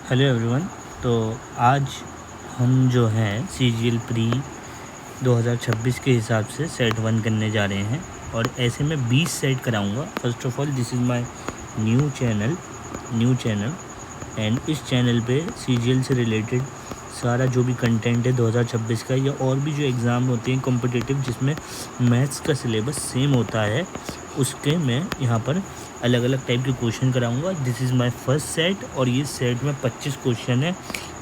Hello everyone. तो आज हम जो हैं CGL प्री 2026 के हिसाब से सेट 1 करने जा रहे हैं और ऐसे में 20 सेट कराऊंगा। First of all this is my new channel and इस चैनल पे CGL से रिलेटेड सारा जो भी कंटेंट है 2026 का या और भी जो एग्ज़ाम होते हैं कॉम्पिटिटिव जिसमें मैथ्स का सिलेबस सेम होता है उसके मैं यहाँ पर अलग अलग टाइप के क्वेश्चन कराऊंगा। This is my first set और ये सेट में 25 क्वेश्चन है।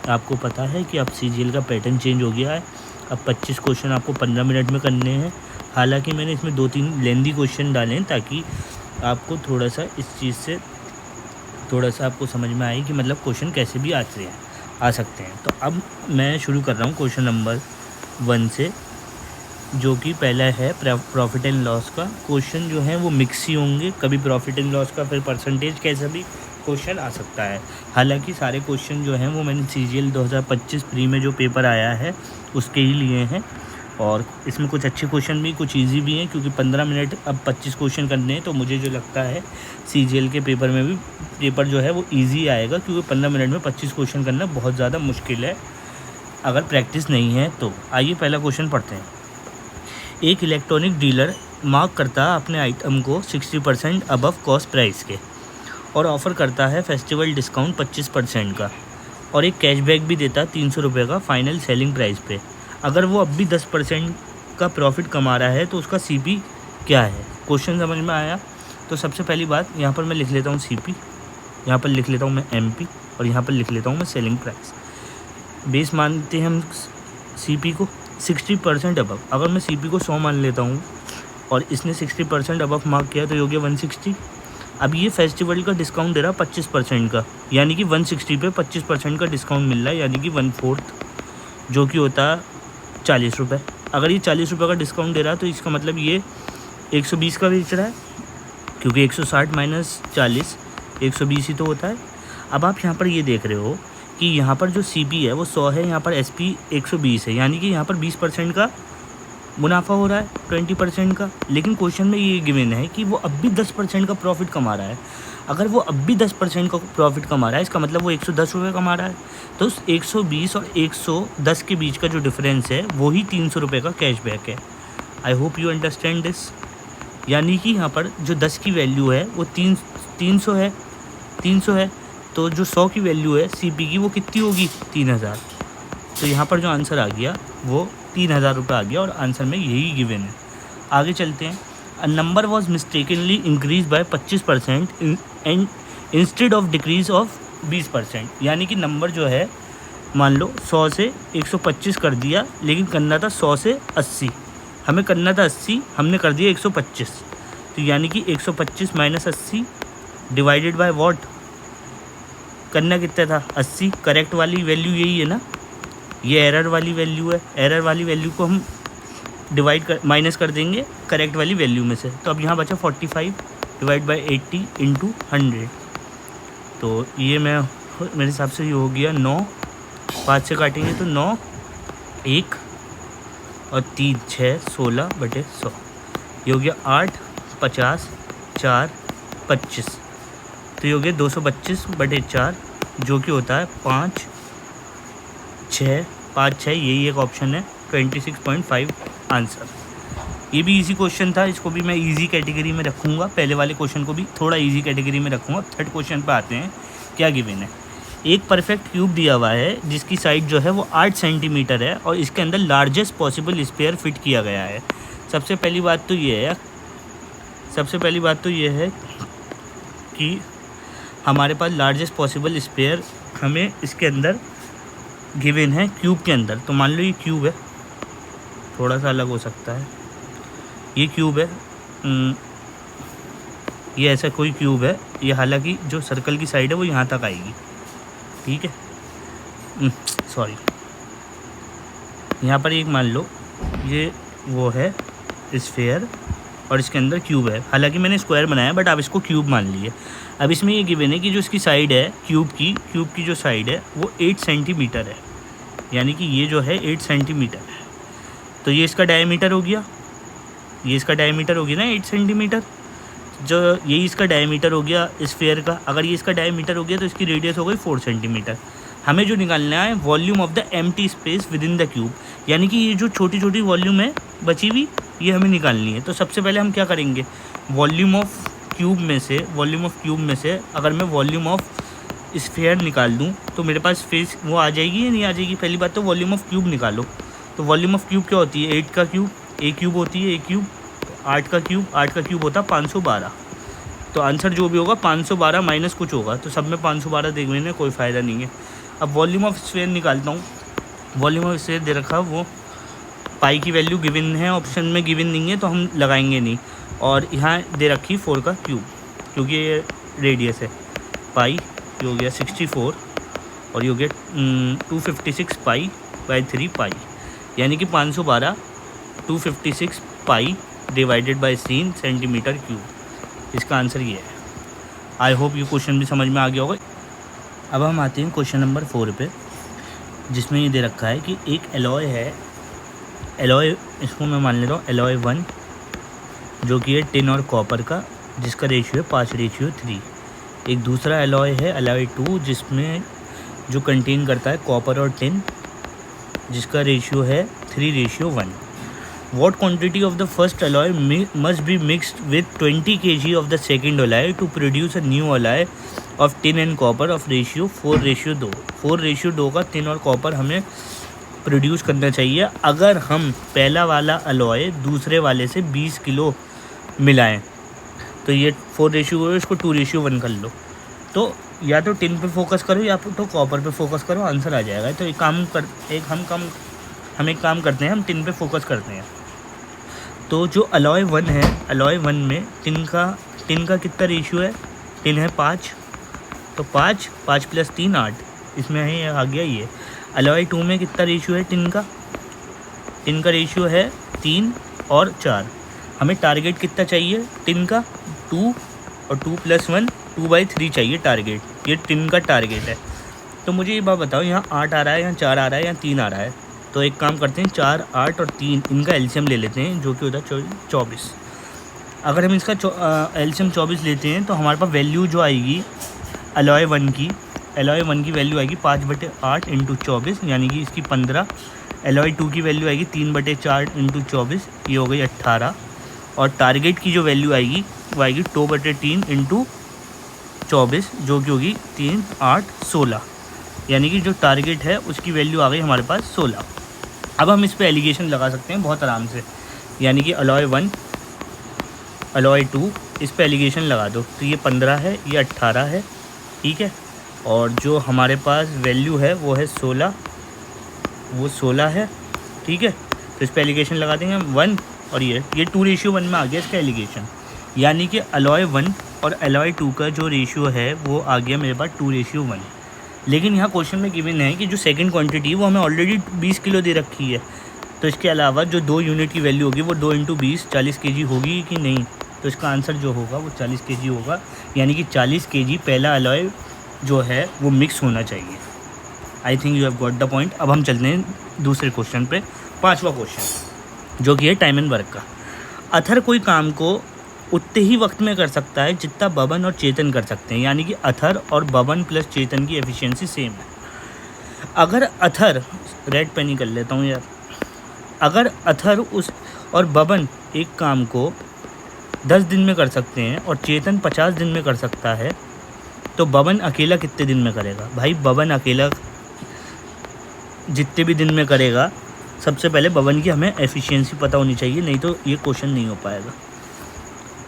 आपको पता है कि अब CGL का पैटर्न चेंज हो गया है। अब 25 क्वेश्चन आपको 15 मिनट में करने हैं। हालांकि मैंने इसमें 2-3 लेंदी क्वेश्चन डाले हैं ताकि आपको थोड़ा सा इस चीज़ से थोड़ा सा आपको समझ में आए कि मतलब क्वेश्चन कैसे भी आ सकते हैं। तो अब मैं शुरू कर रहा हूँ क्वेश्चन नंबर 1 से, जो कि पहला है प्रॉफिट एंड लॉस का। क्वेश्चन जो है वो मिक्स ही होंगे, कभी प्रॉफिट एंड लॉस का फिर परसेंटेज कैसा भी क्वेश्चन आ सकता है। हालांकि सारे क्वेश्चन जो हैं वो मैंने CGL 2025 प्री में जो पेपर आया है उसके ही लिए हैं और इसमें कुछ अच्छे क्वेश्चन भी कुछ इजी भी हैं क्योंकि 15 मिनट अब 25 क्वेश्चन करने हैं। तो मुझे जो लगता है CGL के पेपर में भी पेपर जो है वो ईजी आएगा क्योंकि 15 मिनट में 25 क्वेश्चन करना बहुत ज़्यादा मुश्किल है अगर प्रैक्टिस नहीं है तो। आइए पहला क्वेश्चन पढ़ते हैं। एक इलेक्ट्रॉनिक डीलर मार्क करता है अपने आइटम को 60% अबव कॉस्ट प्राइस के और ऑफ़र करता है फेस्टिवल डिस्काउंट 25% का और एक कैशबैक भी देता है 300 रुपये का फाइनल सेलिंग प्राइस पे। अगर वो अब भी 10% का प्रॉफिट कमा रहा है तो उसका CP क्या है? क्वेश्चन समझ में आया? तो सबसे पहली बात यहाँ पर मैं लिख लेता हूँ CP, यहाँ पर लिख लेता हूँ मैं MP और यहाँ पर लिख लेता हूँ मैं सेलिंग प्राइस। बेस मानते हैं हम CP को 60% अबव। अगर मैं CP को 100 मान लेता हूँ और इसने 60% अबव मार्क किया तो ये हो गया 160। अब ये फेस्टिवल का डिस्काउंट दे रहा 25% का, यानी कि 160 पे 25% का डिस्काउंट मिल रहा है, यानी कि 1/4 जो कि होता है 40 रुपये। अगर ये 40 रुपये का डिस्काउंट दे रहा है तो इसका मतलब ये 120 का बेच रहा है क्योंकि 160 माइनस 40 120 ही तो होता है। अब आप यहाँ पर ये देख रहे हो कि यहाँ पर जो CP है वो 100 है, यहाँ पर SP 120 है, यानी कि यहाँ पर 20% का मुनाफा हो रहा है 20% का। लेकिन क्वेश्चन में ये गिवन है कि वो अब भी 10% का प्रॉफिट कमा रहा है। अगर वो अब भी 10% का प्रॉफिट कमा रहा है इसका मतलब वो 110 रुपये कमा रहा है। तो उस 120 और 110 के बीच का जो डिफरेंस है वही 300 रुपये का कैशबैक है। I hope you understand this. यानी कि यहाँ पर जो 10 की वैल्यू है वो 300 है, तो जो 100 की वैल्यू है CP की वो कितनी होगी? 3000। तो यहाँ पर जो आंसर आ गया वो 3000 रुपये आ गया और आंसर में यही गिवन है। आगे चलते हैं। A number was mistakenly increase by 25% and instead of decrease of 20%। यानी कि नंबर जो है मान लो 100 से 125 कर दिया, लेकिन करना था 100 से 80। हमें करना था 80, हमने कर दिया 125। तो यानी कि 125 माइनस 80 डिवाइडेड बाय वॉट, करना कितना था 80। करेक्ट वाली वैल्यू यही है ना, ये एरर वाली वैल्यू है। एरर वाली वैल्यू को हम माइनस कर देंगे करेक्ट वाली वैल्यू में से। तो अब यहाँ बचा 45 डिवाइड बाई 80 इंटू 100। तो ये मेरे हिसाब से ये हो गया 9, 5 से काटेंगे तो 9, 1 और 3 6 16/100। ये हो गया 8, 50, 4, 25। तो ये हो गया 225/4 जो कि होता है 5, 6, यही एक ऑप्शन है 26.5 आंसर। ये भी इजी क्वेश्चन था, इसको भी मैं इजी कैटेगरी में रखूँगा। पहले वाले क्वेश्चन को भी थोड़ा इजी कैटेगरी में रखूँगा। थर्ड क्वेश्चन पे आते हैं। क्या गिवन है? एक परफेक्ट क्यूब दिया हुआ है जिसकी साइड जो है वो 8 सेंटीमीटर है और इसके अंदर लार्जेस्ट पॉसिबल स्पेयर फिट किया गया है। सबसे पहली बात तो ये है कि हमारे पास लार्जेस्ट पॉसिबल स्पेयर हमें इसके अंदर गिवन है क्यूब के अंदर। तो मान लो ये क्यूब है, थोड़ा सा अलग हो सकता है, ये क्यूब है, ये ऐसा कोई क्यूब है। ये हालांकि जो सर्कल की साइड है वो यहाँ तक आएगी, ठीक है, सॉरी। यहाँ पर एक मान लो ये वो है स्फेयर और इसके अंदर क्यूब है। हालांकि मैंने स्क्वायर बनाया बट आप इसको क्यूब मान लिए। अब इसमें ये गिवन है कि जो इसकी साइड है क्यूब की जो साइड है वो 8 सेंटीमीटर है, यानी कि ये जो है 8 सेंटीमीटर है। तो ये इसका डायमीटर हो गया, ना 8 सेंटीमीटर। जो यही इसका डायमीटर हो गया स्फीयर का, अगर ये इसका डायमीटर हो गया तो इसकी रेडियस हो गई 4 सेंटीमीटर। हमें जो निकालना है volume of the empty space with in the cube, यानी कि ये जो छोटी छोटी वॉल्यूम है बची हुई ये हमें निकालनी है। तो सबसे पहले हम क्या करेंगे, वॉल्यूम ऑफ क्यूब में से अगर मैं वॉल्यूम ऑफ स्फीयर निकाल दूँ तो मेरे पास स्पेस वो आ जाएगी या नहीं आ जाएगी। पहली बात तो वॉल्यूम ऑफ क्यूब निकालो, तो वॉल्यूम ऑफ क्यूब क्या होती है, 8 का क्यूब, ए क्यूब होती है, ए क्यूब 8 का क्यूब होता है 512। तो आंसर जो भी होगा 512 माइनस कुछ होगा, तो सब में 512 देख लेने कोई फ़ायदा नहीं है। अब वॉल्यूम ऑफ स्फीयर निकालता हूँ। वॉल्यूम ऑफ स्फीयर दे रखा, वो पाई की वैल्यू गिवन है, ऑप्शन में गिवन नहीं है तो हम लगाएंगे नहीं। और यहाँ दे रखी 4 का क्यूब, क्योंकि ये रेडियस है। पाई ये हो गया 64 और ये हो गया 256 पाई बाई 3 पाई, यानी कि 512 256 पाई डिवाइडेड बाई 3 सेंटीमीटर क्यूब। इसका आंसर ये है। आई होप ये क्वेश्चन भी समझ में आ गया होगा। अब हम आते हैं क्वेश्चन नंबर 4 पे, जिसमें ये दे रखा है कि एक एलॉय है, एलॉय इसको मैं मान ले रहा हूँ एलॉय 1, जो कि है टिन और कॉपर का, जिसका रेशियो है 5:3। एक दूसरा एलॉय है एलॉय 2, जिसमें जो कंटेन करता है कॉपर और टिन, जिसका रेशियो है 3:1। What quantity of the first alloy must be mixed with 20 kg of the second alloy to produce a new alloy of tin and copper of ratio 4:2। 4:2 का tin और copper हमें produce करना चाहिए अगर हम पहला वाला अलॉय दूसरे वाले से 20 किलो मिलाएं। तो ये 4:2 इसको 2:1 कर लो। तो या तो टिन पे फोकस करो या तो कॉपर पे फोकस करो, आंसर आ जाएगा। तो हम एक काम करते हैं, हम टिन पे फोकस करते हैं। तो जो अलॉय 1 है, अलॉय 1 में टिन का कितना रेशियो है, टिन है 5, तो 5 + 3 8, इसमें है आ गया ये। अलॉय 2 में कितना रेशियो है टिन का रेशियो है 3 और 4। हमें टारगेट कितना चाहिए टिन का, 2 और 2 + 1 2/3 चाहिए टारगेट, ये टिन का टारगेट है। तो मुझे ये बात बताओ, यहाँ 8 आ रहा है, यहाँ 4 आ रहा है, यहाँ 3 आ रहा है। तो एक काम करते हैं, 4 8 और 3 इनका एलसीएम ले लेते हैं, जो कि होता है 24। अगर हम इसका एलसीएम 24 लेते हैं तो हमारे पास वैल्यू जो आएगी अलॉय 1 की वैल्यू आएगी 5/8 × 24, यानी कि इसकी 15। अलॉय 2 की वैल्यू आएगी 3/4 × 24, ये हो गई 18। और टारगेट की जो वैल्यू आएगी वो आएगी 2/3 × 24, जो कि होगी 3 8 16, यानी कि जो टारगेट है उसकी वैल्यू आ गई हमारे पास 16। अब हम इस पे एलिगेशन लगा सकते हैं बहुत आराम से, यानी कि अलॉय 1 अलॉय 2 इस पे एलिगेशन लगा दो। तो ये 15 है, ये 18 है, ठीक है। और जो हमारे पास वैल्यू है वो है 16, वो 16 है, ठीक है। तो इस पे एलिगेशन लगा देंगे हम 1, और ये 2:1 में आ गया इसका एलिगेशन, यानी कि अलॉय 1 और अलॉय 2 का जो रेशियो है वो आ गया मेरे पास 2:1। लेकिन यहाँ क्वेश्चन में गिवन है कि जो सेकंड क्वांटिटी वो हमें ऑलरेडी 20 किलो दे रखी है। तो इसके अलावा जो 2 यूनिट की वैल्यू होगी वो 2 × 20 40 kg होगी कि नहीं। तो इसका आंसर जो होगा वो 40 kg होगा, यानी कि 40 kg पहला अलॉय जो है वो मिक्स होना चाहिए। I think you have got the point. अब हम चलते हैं दूसरे क्वेश्चन पे, 5वां क्वेश्चन, जो कि है टाइम एंड वर्क का। अथर कोई काम को उतने ही वक्त में कर सकता है जितना बबन और चेतन कर सकते हैं, यानी कि अथर और बबन प्लस चेतन की एफिशिएंसी सेम है। अगर अथर, रेड पेन ही कर लेता हूँ यार, अगर अथर उस और बबन एक काम को 10 दिन में कर सकते हैं और चेतन 50 दिन में कर सकता है, तो बबन अकेला कितने दिन में करेगा। भाई बबन अकेला जितने भी दिन में करेगा, सबसे पहले बबन की हमें एफिशिएंसी पता होनी चाहिए, नहीं तो ये क्वेश्चन नहीं हो पाएगा।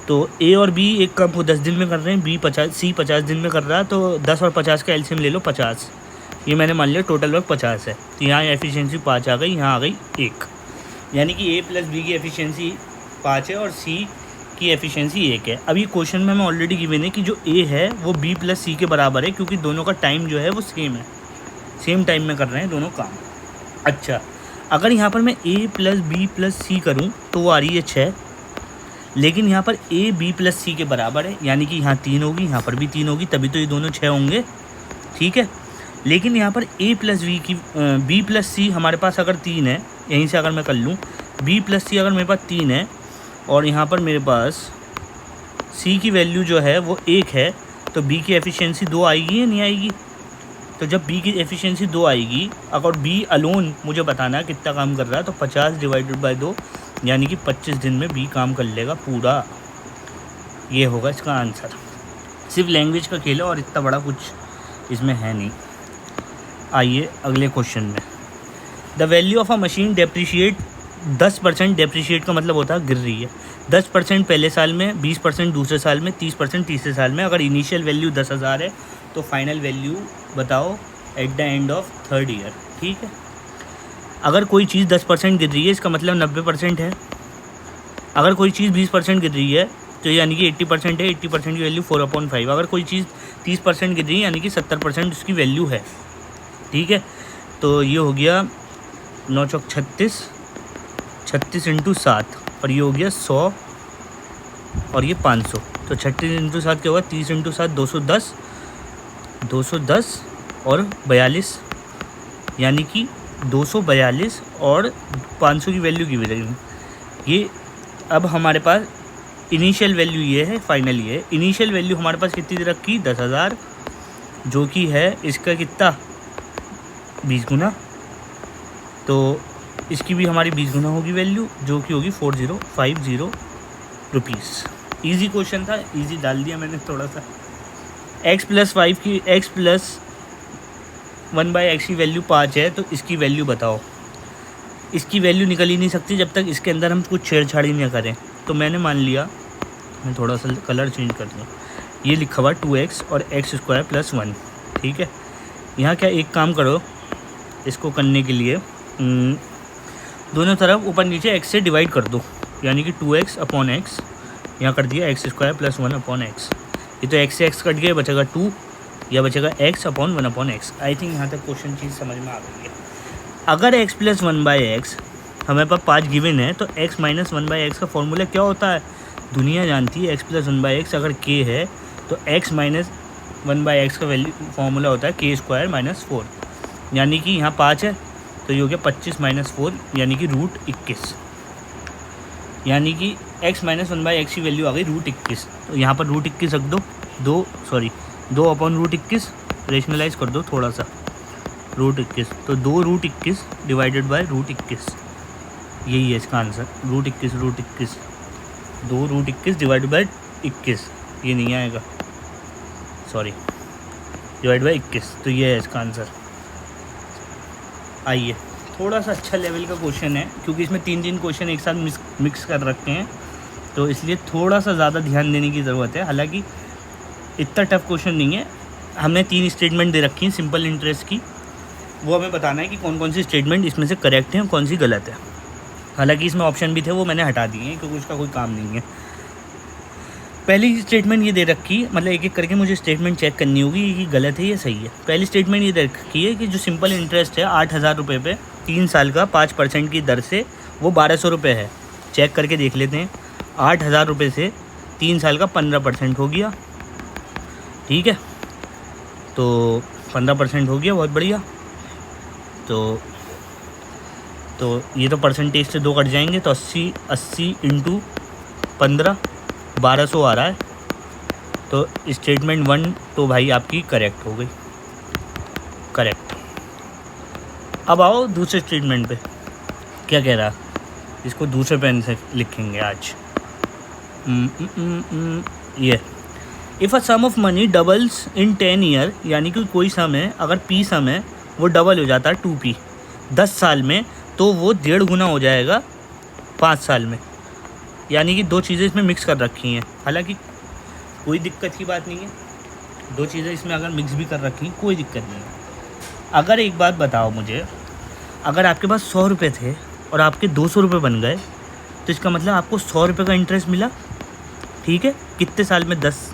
तो ए और बी एक काम को 10 दिन में कर रहे हैं, सी 50 दिन में कर रहा है, तो 10 और 50 का एलसीएम ले लो 50। ये मैंने मान लिया टोटल वर्क 50 है, तो यहाँ एफिशिएंसी 5 आ गई, यहाँ आ गई 1, यानी कि ए + बी की एफिशिएंसी 5 है और सी की एफिशिएंसी 1 है। अभी क्वेश्चन में हमें ऑलरेडी गिवन है कि जो ए है वो बी + सी के बराबर है, क्योंकि दोनों का टाइम जो है वो सेम है, सेम टाइम में कर रहे हैं दोनों काम। अच्छा, अगर यहाँ पर मैं ए + बी + सी करूँ तो वो आ रही है 6, लेकिन यहाँ पर ए बी + सी के बराबर है, यानी कि यहाँ 3 होगी, यहाँ पर भी 3 होगी, तभी तो ये दोनों 6 होंगे, ठीक है। लेकिन यहाँ पर ए + बी + सी हमारे पास अगर 3 है, यहीं से अगर मैं कर लूँ बी + सी अगर मेरे पास 3 है और यहाँ पर मेरे पास सी की वैल्यू जो है वो 1 है, तो बी की एफिशिएंसी 2 आएगी या नहीं आएगी? तो जब बी की एफिशिएंसी 2 आएगी, अगर बी अलोन मुझे बताना है कितना काम कर रहा है, तो 50 डिवाइडेड बाय 2 यानी कि 25 दिन में बी काम कर लेगा पूरा। ये होगा इसका आंसर। सिर्फ लैंग्वेज का खेल है और इतना बड़ा कुछ इसमें है नहीं। आइए अगले क्वेश्चन में। The value of a machine depreciate 10%। Depreciate का मतलब होता है गिर रही है। 10% पहले साल में, 20% दूसरे साल में, 30% तीसरे साल में। अगर इनिशियल वैल्यू 10,000 है तो फाइनल वैल्यू बताओ at the end of 3rd year. ठीक है, अगर कोई चीज़ 10% गिर रही है इसका मतलब 90% है। अगर कोई चीज़ 20% गिर रही है तो यानी कि 80% है। 80% की वैल्यू 4/5। अगर कोई चीज़ 30% गिर रही है यानी कि 70% उसकी वैल्यू है। ठीक है, तो ये हो गया 9 चौक 36, 36 × 7 और ये हो गया 100 और ये 500। तो 36 × 7 क्या होगा? 30 × 7 210, 210 और 42 यानी कि 242 और 500 की वैल्यू की वजह। ये अब हमारे पास इनिशियल वैल्यू ये है, फाइनल ये है। इनिशियल वैल्यू हमारे पास कितनी दे रखी? 10,000, जो कि है इसका कितना? 20 गुना। तो इसकी भी हमारी 20 गुना होगी वैल्यू, जो कि होगी 4050 रुपीज़। ईजी क्वेश्चन था, ईजी डाल दिया मैंने थोड़ा सा। x + 5 की x + 1/x की वैल्यू 5 है, तो इसकी वैल्यू बताओ। इसकी वैल्यू निकल ही नहीं सकती जब तक इसके अंदर हम कुछ छेड़छाड़ी नहीं करें। तो मैंने मान लिया, मैं थोड़ा सा कलर चेंज कर दूँ। ये लिखा हुआ 2x और x² + 1। ठीक है, यहाँ क्या एक काम करो, इसको करने के लिए दोनों तरफ ऊपर नीचे x से डिवाइड कर दो, यानी कि 2x/x। यहाँ कर दिया x² + 1/x। ये तो x से x कट गया, बचेगा 2 या बचेगा x/1/x। आई थिंक यहाँ तक क्वेश्चन चीज़ समझ में आ गई है। अगर x + 1/x हमें पास 5 गिवन है, तो x - 1/x का फॉर्मूला क्या होता है? दुनिया जानती है। x + 1/x अगर k है तो x - 1/x का वैल्यू फॉर्मूला होता है k² - 4, यानी कि यहाँ 5 है तो ये हो गया 25 - 4 यानी कि √21। यानी कि x - 1/x की वैल्यू आ गई √21। तो यहाँ पर √21 रख दो, 2/√21 रेशनलाइज कर दो थोड़ा सा, √21। तो 2√21 डिवाइडेड बाय √21, यही है इसका आंसर। √21 2√21 डिवाइडेड बाय 21, ये नहीं आएगा, सॉरी, डिवाइड बाय 21। तो ये है इसका आंसर। आइए, थोड़ा सा अच्छा लेवल का क्वेश्चन है, क्योंकि इसमें 3 क्वेश्चन एक साथ मिक्स कर रखे हैं, तो इसलिए थोड़ा सा ज़्यादा ध्यान देने की ज़रूरत है। हालांकि इतना टफ क्वेश्चन नहीं है। हमने 3 स्टेटमेंट दे रखी हैं सिंपल इंटरेस्ट की, वो हमें बताना है कि कौन कौन सी स्टेटमेंट इसमें से करेक्ट है और कौन सी गलत है। हालांकि इसमें ऑप्शन भी थे, वो मैंने हटा दिए हैं क्योंकि उसका कोई काम नहीं है। पहली स्टेटमेंट ये दे रखी, मतलब एक एक करके मुझे स्टेटमेंट चेक करनी होगी कि गलत है या सही है। पहली स्टेटमेंट ये दे रखी है कि जो सिंपल इंटरेस्ट है 8,000 रुपये पे 3 साल का 5% की दर से, वो 1,200 रुपये है। चेक करके देख लेते हैं। 8,000 रुपये से 3 साल का 15% हो गया। ठीक है, तो 15% हो गया, बहुत बढ़िया। तो ये तो परसेंटेज से 2 कट जाएंगे, तो 80 × 15 1200 आ रहा है। तो स्टेटमेंट 1 तो भाई आपकी करेक्ट हो गई, करेक्ट। अब आओ दूसरे स्टेटमेंट पे, क्या कह रहा है? इसको दूसरे पेन से लिखेंगे आज। ये if a sum of money doubles in 10 year, यानी कि कोई सम है, अगर p सम है वो डबल हो जाता है 2p 10 साल में, तो वो 1.5 गुना हो जाएगा 5 साल में। यानी कि 2 चीज़ें इसमें मिक्स कर रखी हैं। हालांकि कोई दिक्कत की बात नहीं है, 2 चीज़ें इसमें अगर मिक्स भी कर रखी हैं कोई दिक्कत नहीं है। अगर एक बात बताओ मुझे, अगर आपके पास 100 रुपये थे और आपके 200 रुपये बन गए, तो इसका मतलब आपको 100 रुपये का इंटरेस्ट मिला। ठीक है, कितने साल में? 10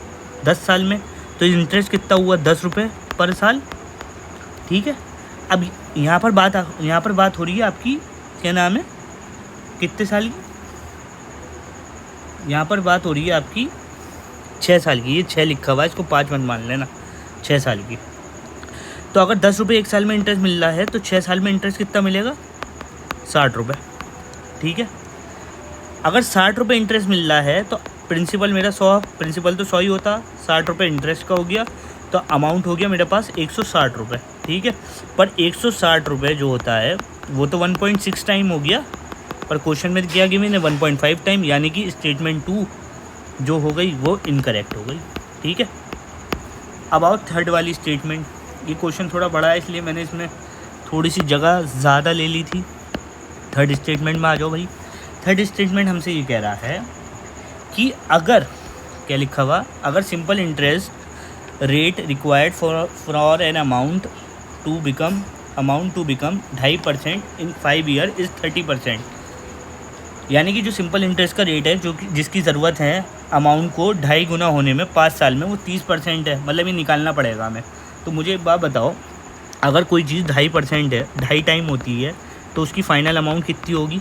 साल में। तो इंटरेस्ट कितना हुआ? 10 रुपये पर साल। ठीक है, अब यहाँ पर बात हो रही है आपकी, क्या नाम है, कितने साल की? यहाँ पर बात हो रही है आपकी 6 साल की। ये 6 लिखा हुआ है, इसको 5 मत मान लेना, 6 साल की। तो अगर 10 रुपये 1 साल में इंटरेस्ट मिल रहा है, तो 6 साल में इंटरेस्ट कितना मिलेगा? 60 रुपये। ठीक है, अगर 60 रुपये इंटरेस्ट मिल रहा है, तो प्रिंसिपल मेरा 100, प्रिंसिपल तो 100 ही होता, 60 रुपये इंटरेस्ट का हो गया, तो अमाउंट हो गया मेरे पास 160 रुपये, ठीक है। पर 160 रुपये जो होता है वो तो 1.6 टाइम हो गया, पर क्वेश्चन में क्या गिवन है 1.5 टाइम, यानी कि स्टेटमेंट 2 जो हो गई वो इनकरेक्ट हो गई, ठीक है। अब आओ थर्ड वाली स्टेटमेंट। ये क्वेश्चन थोड़ा बड़ा है इसलिए मैंने इसमें थोड़ी सी जगह ज़्यादा ले ली थी। थर्ड स्टेटमेंट में आ जाओ भाई। थर्ड स्टेटमेंट हमसे ये कह रहा है कि अगर, क्या लिखा हुआ, अगर simple interest rate required for an amount to become 2.5% in 5 year is 30%, यानी कि जो सिंपल इंटरेस्ट का रेट है जो कि जिसकी ज़रूरत है अमाउंट को 2.5 गुना होने में 5 साल में, वो 30% है। मतलब ये निकालना पड़ेगा हमें। तो मुझे एक बात बताओ, अगर कोई चीज़ 2.5% है, 2.5 टाइम होती है, तो उसकी फ़ाइनल अमाउंट कितनी होगी?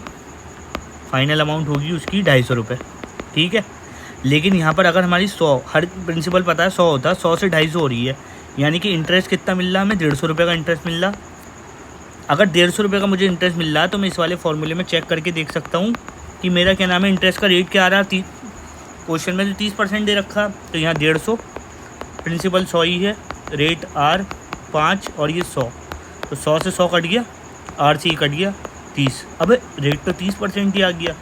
फ़ाइनल अमाउंट होगी उसकी 250 रुपये, ठीक है। लेकिन यहाँ पर अगर हमारी 100, हर प्रिंसिपल पता है 100 होता है, 100 से 250 हो रही है, यानी कि इंटरेस्ट कितना मिल रहा है हमें? 150 रुपये का इंटरेस्ट मिल रहा। अगर 150 रुपये का मुझे इंटरेस्ट मिल रहा है तो मैं इस वाले फॉर्मूले में चेक करके देख सकता हूँ कि मेरा क्या नाम है, इंटरेस्ट का रेट क्या आ रहा है। क्वेश्चन में तो 30% दे रखा, तो यहाँ 150, प्रिंसिपल 100 ही है, रेट R 5 और ये 100, तो 100 से 100 कट गया, R से ही कट गया 30। अब रेट तो 30% ही आ गया,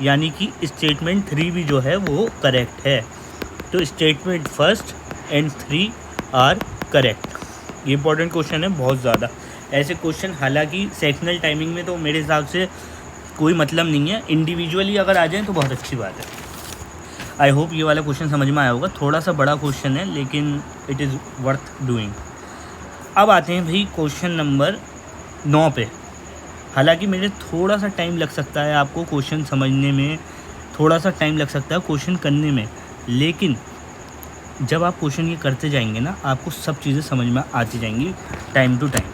यानी कि स्टेटमेंट 3 भी जो है वो करेक्ट है। तो statement first and 3 are correct. ये इंपॉर्टेंट क्वेश्चन है बहुत ज़्यादा। ऐसे क्वेश्चन हालांकि सेक्शनल टाइमिंग में तो मेरे हिसाब से कोई मतलब नहीं है, इंडिविजुअली अगर आ जाए तो बहुत अच्छी बात है। आई होप ये वाला क्वेश्चन समझ में आया होगा। थोड़ा सा बड़ा क्वेश्चन है लेकिन इट इज़ वर्थ डूइंग। अब आते हैं भाई क्वेश्चन नंबर 9 पे। हालांकि मेरे थोड़ा सा टाइम लग सकता है, आपको क्वेश्चन समझने में थोड़ा सा टाइम लग सकता है, क्वेश्चन करने में, लेकिन जब आप क्वेश्चन ये करते जाएंगे ना, आपको सब चीज़ें समझ में आती जाएंगी टाइम टू टाइम।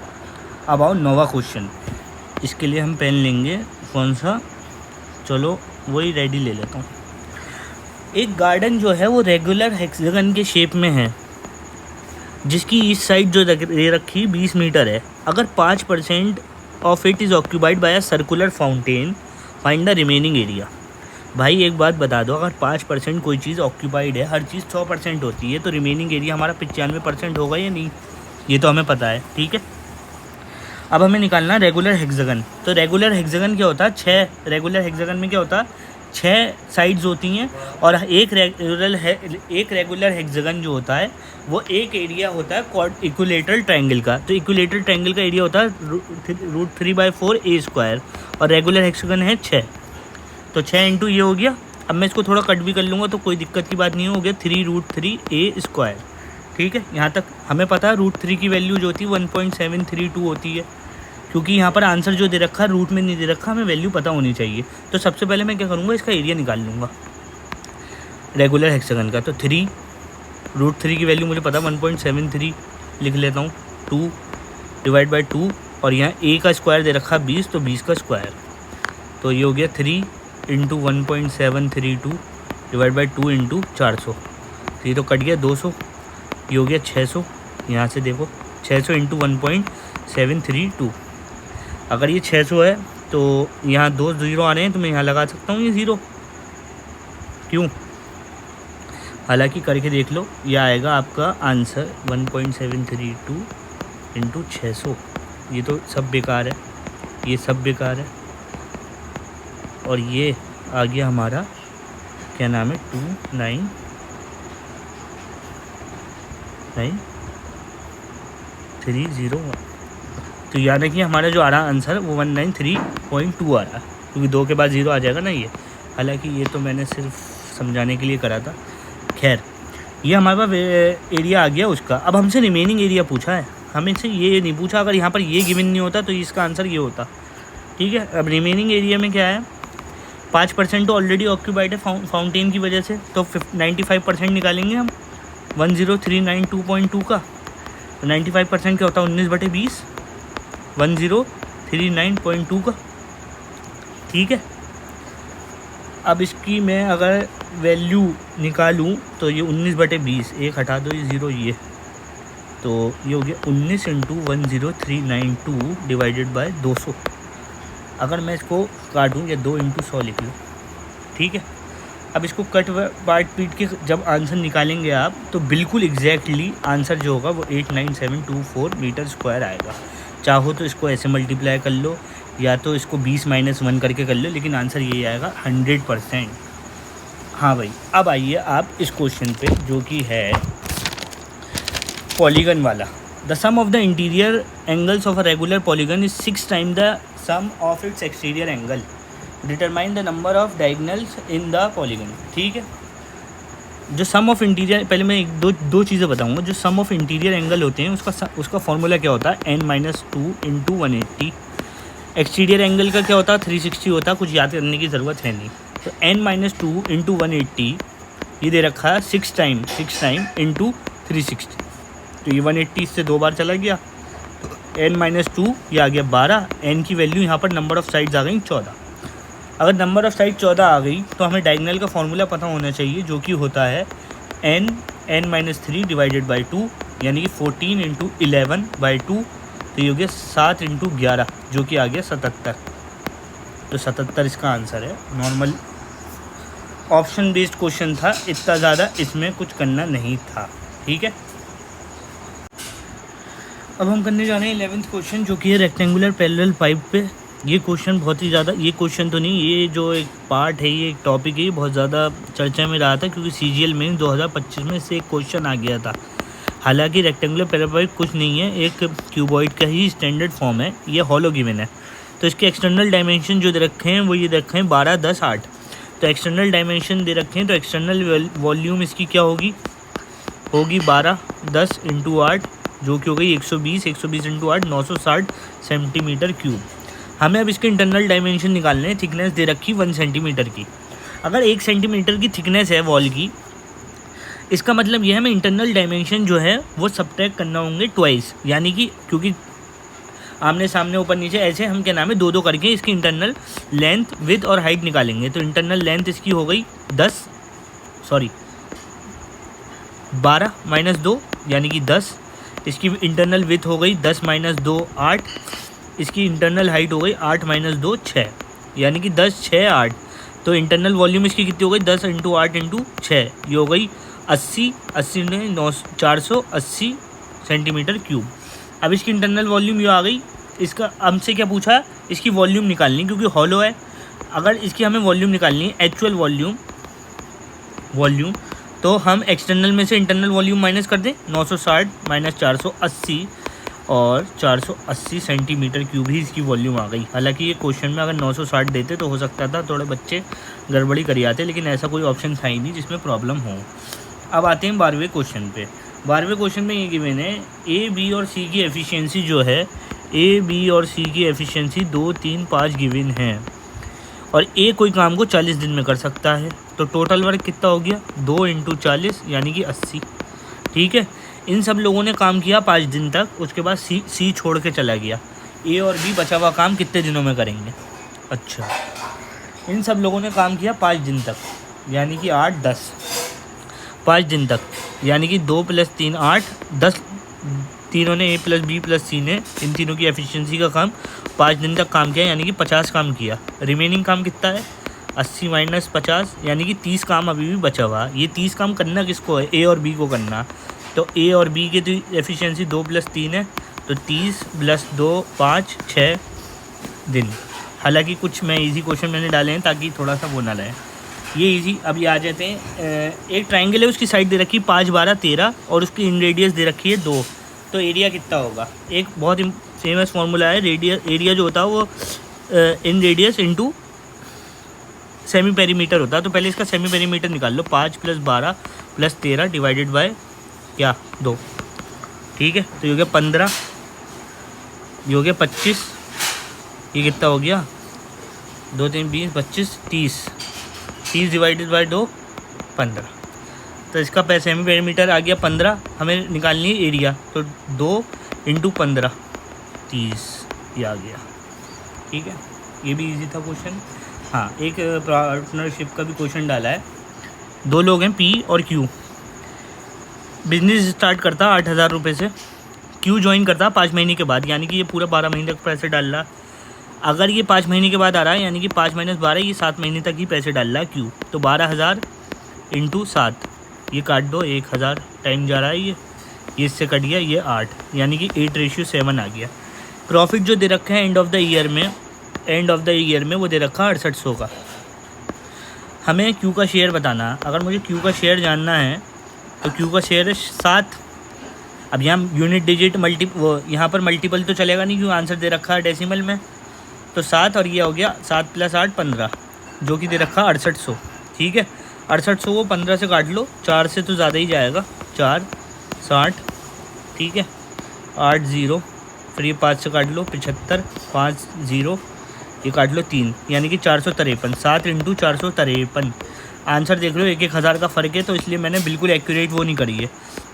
अब आओ 9वां क्वेश्चन। इसके लिए हम पेन लेंगे, कौन सा, चलो वही रेडी ले लेता हूँ। एक गार्डन जो है वो रेगुलर हेक्सागन के शेप में है, जिसकी ईस्ट साइड जो दे रखी 20 मीटर है। अगर 5% of it is occupied by a circular fountain, find the remaining area. भाई एक बात बता दो, अगर 5% कोई चीज़ ऑक्यूपाइड है, हर चीज़ 100% होती है, तो रिमेनिंग एरिया हमारा 95% होगा या नहीं, ये तो हमें पता है, ठीक है। अब हमें निकालना रेगुलर हेक्सागन। तो रेगुलर हेक्सागन क्या होता है, 6 रेगुलर हेक्सागन में क्या होता है, 6 साइड्स होती हैं, और एक रेगुलर हेक्सागन जो होता है वो एक एरिया होता है इक्विलेटरल ट्रायंगल का। तो इक्विलेटरल ट्रायंगल का एरिया होता है √3/4 और रेगुलर हेक्सागन है 6, तो 6 इंटू ये हो गया। अब मैं इसको थोड़ा कट भी कर लूँगा तो कोई दिक्कत की बात नहीं, हो गया 3√3a², ठीक है। यहाँ तक हमें पता है √3 की वैल्यू जो होती है 1.732 होती है, क्योंकि यहाँ पर आंसर जो दे रखा है रूट में नहीं दे रखा, हमें वैल्यू पता होनी चाहिए। तो सबसे पहले मैं क्या करूँगा, इसका एरिया निकाल लूँगा रेगुलर हेक्सागन का। तो 3√3 की वैल्यू मुझे पता 1.73 लिख लेता हूँ, 2/2, और यहाँ a का स्क्वायर दे रखा 20, तो 20 का स्क्वायर, तो ये हो गया 3 × 1.732 / 2 × 400, तो ये तो कट गया 200, ये हो गया 600। यहाँ से देखो 600 × 1.732, अगर ये 600 है तो यहाँ 2 0 आ रहे हैं, तो मैं यहाँ लगा सकता हूँ ये 0, क्यों? हालांकि करके देख लो, यह आएगा आपका आंसर 1.732 × 600। ये तो सब बेकार है, ये सब बेकार है, और ये आ गया हमारा क्या नाम है 299,301। तो याद रखिए हमारा जो आ रहा आंसर वो 193.2 आ रहा है, क्योंकि 2 के बाद 0 आ जाएगा ना ये। हालांकि ये तो मैंने सिर्फ समझाने के लिए करा था। खैर, ये हमारे पास एरिया आ गया उसका। अब हमसे रिमेनिंग एरिया पूछा है, हमें से ये नहीं पूछा। अगर यहाँ पर ये गिवन नहीं होता तो इसका आंसर ये होता, ठीक है। अब रिमेनिंग एरिया में क्या है, 5% तो ऑलरेडी ऑक्यूपाइड है फाउंटेन की वजह से, तो 95% निकालेंगे हम 10392.2 का। तो 95% क्या होता है 19/20, 1039.2 का, ठीक है। अब इसकी मैं अगर वैल्यू निकालूं तो ये 19/20, एक हटा दो ये 0, ये तो ये हो गया 19 × 10392 डिवाइडेड बाय 200। अगर मैं इसको काटूं या 2 × 100 लिख लूँ, ठीक है। अब इसको कट पार्ट पीट के जब आंसर निकालेंगे आप तो बिल्कुल एग्जैक्टली आंसर जो होगा वो 89724 मीटर स्क्वायर आएगा। चाहो तो इसको ऐसे मल्टीप्लाई कर लो या तो इसको 20-1 करके कर लो, लेकिन आंसर यही आएगा 100%। हाँ भाई, अब आइए आप इस क्वेश्चन पे जो कि है पॉलीगन वाला। The sum of the interior angles of a regular polygon is 6 time the sum of its exterior angle, determine the number of diagonals in the polygon. ठीक है, जो सम ऑफ इंटीरियर, पहले मैं दो चीज़ें बताऊंगा। जो सम ऑफ इंटीरियर एंगल होते हैं उसका फॉर्मूला क्या होता है, n-2 × 180। एक्सटीरियर एंगल का क्या होता है, 360 होता है, कुछ याद करने की ज़रूरत है नहीं। तो n-2 × 180 ये दे रखा है 6 टाइम × 360, तो ये 180 इससे 2 बार चला गया, तो n-2 ये आ गया 12। n की वैल्यू यहाँ पर नंबर ऑफ़ साइड्स आ गई 14। अगर नंबर ऑफ़ साइड 14 आ गई तो हमें डायगोनल का फॉर्मूला पता होना चाहिए, जो कि होता है n-3 डिवाइडेड बाई 2, यानी कि 14 × 11/2, तो ये हो गया 7 × 11, जो कि आ गया 77। तो 77 इसका आंसर है। नॉर्मल ऑप्शन बेस्ड क्वेश्चन था, इतना ज़्यादा इसमें कुछ करना नहीं था। ठीक है, अब हम करने जा रहे हैं 11th क्वेश्चन, जो कि है रेक्टेंगुलर पैरेलल पाइप पे। ये क्वेश्चन बहुत ही ज़्यादा, ये क्वेश्चन तो नहीं, ये जो एक पार्ट है, ये एक टॉपिक है, ये बहुत ज़्यादा चर्चा में रहा था, क्योंकि CGL में 2025 में से एक क्वेश्चन आ गया था। हालांकि रेक्टेंगुलर पैरेलल पाइप कुछ नहीं है, एक क्यूबॉइड का ही स्टैंडर्ड फॉर्म है, ये हॉलो गिवन है। तो इसके एक्सटर्नल डायमेंशन जो दे रखे हैं वो ये दे रखे हैं 12, 10, 8। तो एक्सटर्नल डायमेंशन दे रखे हैं, तो एक्सटर्नल वॉल्यूम इसकी क्या होगी 12, 10 × 8, जो कि हो गई 120 × 8 960 सेंटीमीटर क्यूब। हमें अब इसके इंटरनल डायमेंशन निकालने हैं। थिकनेस दे रखी 1 सेंटीमीटर की। अगर 1 सेंटीमीटर की थिकनेस है वॉल की, इसका मतलब यह है हमें इंटरनल डायमेंशन जो है वो सब्ट्रैक्ट करना होंगे ट्वाइस, यानी कि क्योंकि आमने सामने ऊपर नीचे ऐसे हम क्या नाम है 2-2 करके इसकी इंटरनल लेंथ, विड्थ और हाइट निकालेंगे। तो इंटरनल लेंथ इसकी हो गई 12 - 2 यानी कि 10। इसकी इंटरनल विड्थ हो गई 10 - 2 8। इसकी इंटरनल हाइट हो गई 8 - 2 6, यानी कि 10, 6, 8। तो इंटरनल वॉल्यूम इसकी कितनी हो गई 10 × 8 × 6, ये हो गई 80 480 सेंटीमीटर क्यूब। अब इसकी इंटरनल वॉल्यूम ये आ गई। इसका हमसे क्या पूछा, इसकी वॉल्यूम निकालनी, क्योंकि हॉलो है। अगर इसकी हमें वॉल्यूम निकालनी है, एक्चुअल वॉल्यूम, तो हम एक्सटर्नल में से इंटरनल वॉल्यूम माइनस कर दें। 960 - 480 और 480 सेंटीमीटर क्यूब ही इसकी वॉल्यूम आ गई। हालांकि ये क्वेश्चन में अगर 960 देते तो हो सकता था थोड़े बच्चे गड़बड़ी कर आते, लेकिन ऐसा कोई ऑप्शन था ही नहीं जिसमें प्रॉब्लम हो। अब आते हैं 12वें क्वेश्चन पे। 12वें क्वेश्चन में ये गिवन है A, B और C की एफिशिएंसी जो है, A, B और C की एफिशिएंसी 2, 3, 5 गिवन है, और A कोई काम को 40 दिन में कर सकता है। तो टोटल वर्क कितना हो गया 2 × 40 यानी कि 80। ठीक है, इन सब लोगों ने काम किया 5 दिन तक, उसके बाद C छोड़ के चला गया। A और B बचा हुआ काम कितने दिनों में करेंगे। अच्छा, इन सब लोगों ने काम किया 5 दिन तक, यानी कि 8, 10, 5 दिन तक, यानी कि 2 + 3 8, 10। तीनों ने A + B + C ने इन तीनों की एफिशिएंसी का काम 5 दिन तक काम किया, यानी कि 50 काम किया। रिमेनिंग काम कितना है 80 - 50, यानी कि 30 काम अभी भी बचा हुआ। ये 30 काम करना किसको है, A और B को करना। तो A और B की तो एफिशिएंसी 2 + 3 है, तो 30 + 2 5 6 दिन। हालांकि कुछ मैं इजी क्वेश्चन मैंने डाले हैं ताकि थोड़ा सा वो ना लगे, ये इजी। अब ये आ जाते हैं, एक ट्राइंगल है, उसकी साइड दे रखी 5, 12, 13 और उसकी इन रेडियस दे रखी है 2। तो एरिया कितना होगा, एक बहुत ही फेमस फार्मूला है, एरिया जो होता है वो इन रेडियस इंटू सेमी पेरीमीटर होता है। तो पहले इसका सेमी पेरीमीटर निकाल लो, 5 + 12 + 13 डिवाइडेड बाय क्या 2। ठीक है, तो ये हो गया 15, ये हो गया 25, ये कितना हो गया 2, 3, 20, 25, 30 डिवाइडेड बाय 2 15। तो इसका सेमी पेरीमीटर आ गया 15। हमें निकालनी है एरिया, तो 2 × 15 30, ये आ गया। ठीक है, ये भी इजी था क्वेश्चन। हाँ, एक पार्टनरशिप का भी क्वेश्चन डाला है। 2 लोग हैं P और Q। बिजनेस स्टार्ट करता 8,000 रुपये से, Q ज्वाइन करता 5 महीने के बाद, यानी कि ये पूरा 12 महीने तक पैसे डाल रहा। अगर ये 5 महीने के बाद आ रहा है, यानी कि 5 माइनस 12, ये 7 महीने तक ही पैसे डाल रहा है क्यों, तो 12,000 इंटू 7, ये काट दो 1,000, टाइम जा रहा है ये इससे कट गया, ये 8, यानी कि 8:7 आ गया। प्रॉफिट जो दे रखा है एंड ऑफ द ईयर में वो दे रखा है 6800 का। हमें क्यू का शेयर बताना है। अगर मुझे क्यू का शेयर जानना है तो क्यू का शेयर है 7। अब यहाँ यूनिट डिजिट वो यहाँ पर मल्टीपल तो चलेगा नहीं, क्यों आंसर दे रखा है डेसिमल में, तो 7 और ये हो गया 7 + 8 15, जो कि दे रखा 6800। ठीक है, 6800 को 15 से काट लो, 4 से तो ज़्यादा ही जाएगा, 4 60, ठीक है, 8 0, फिर ये 5 से काट लो 75, 5 0, ये काट लो 3, यानी कि 453। 7 × 453, आंसर देख लो 1,000 का फ़र्क है, तो इसलिए मैंने बिल्कुल एक्यूरेट वो नहीं करी है।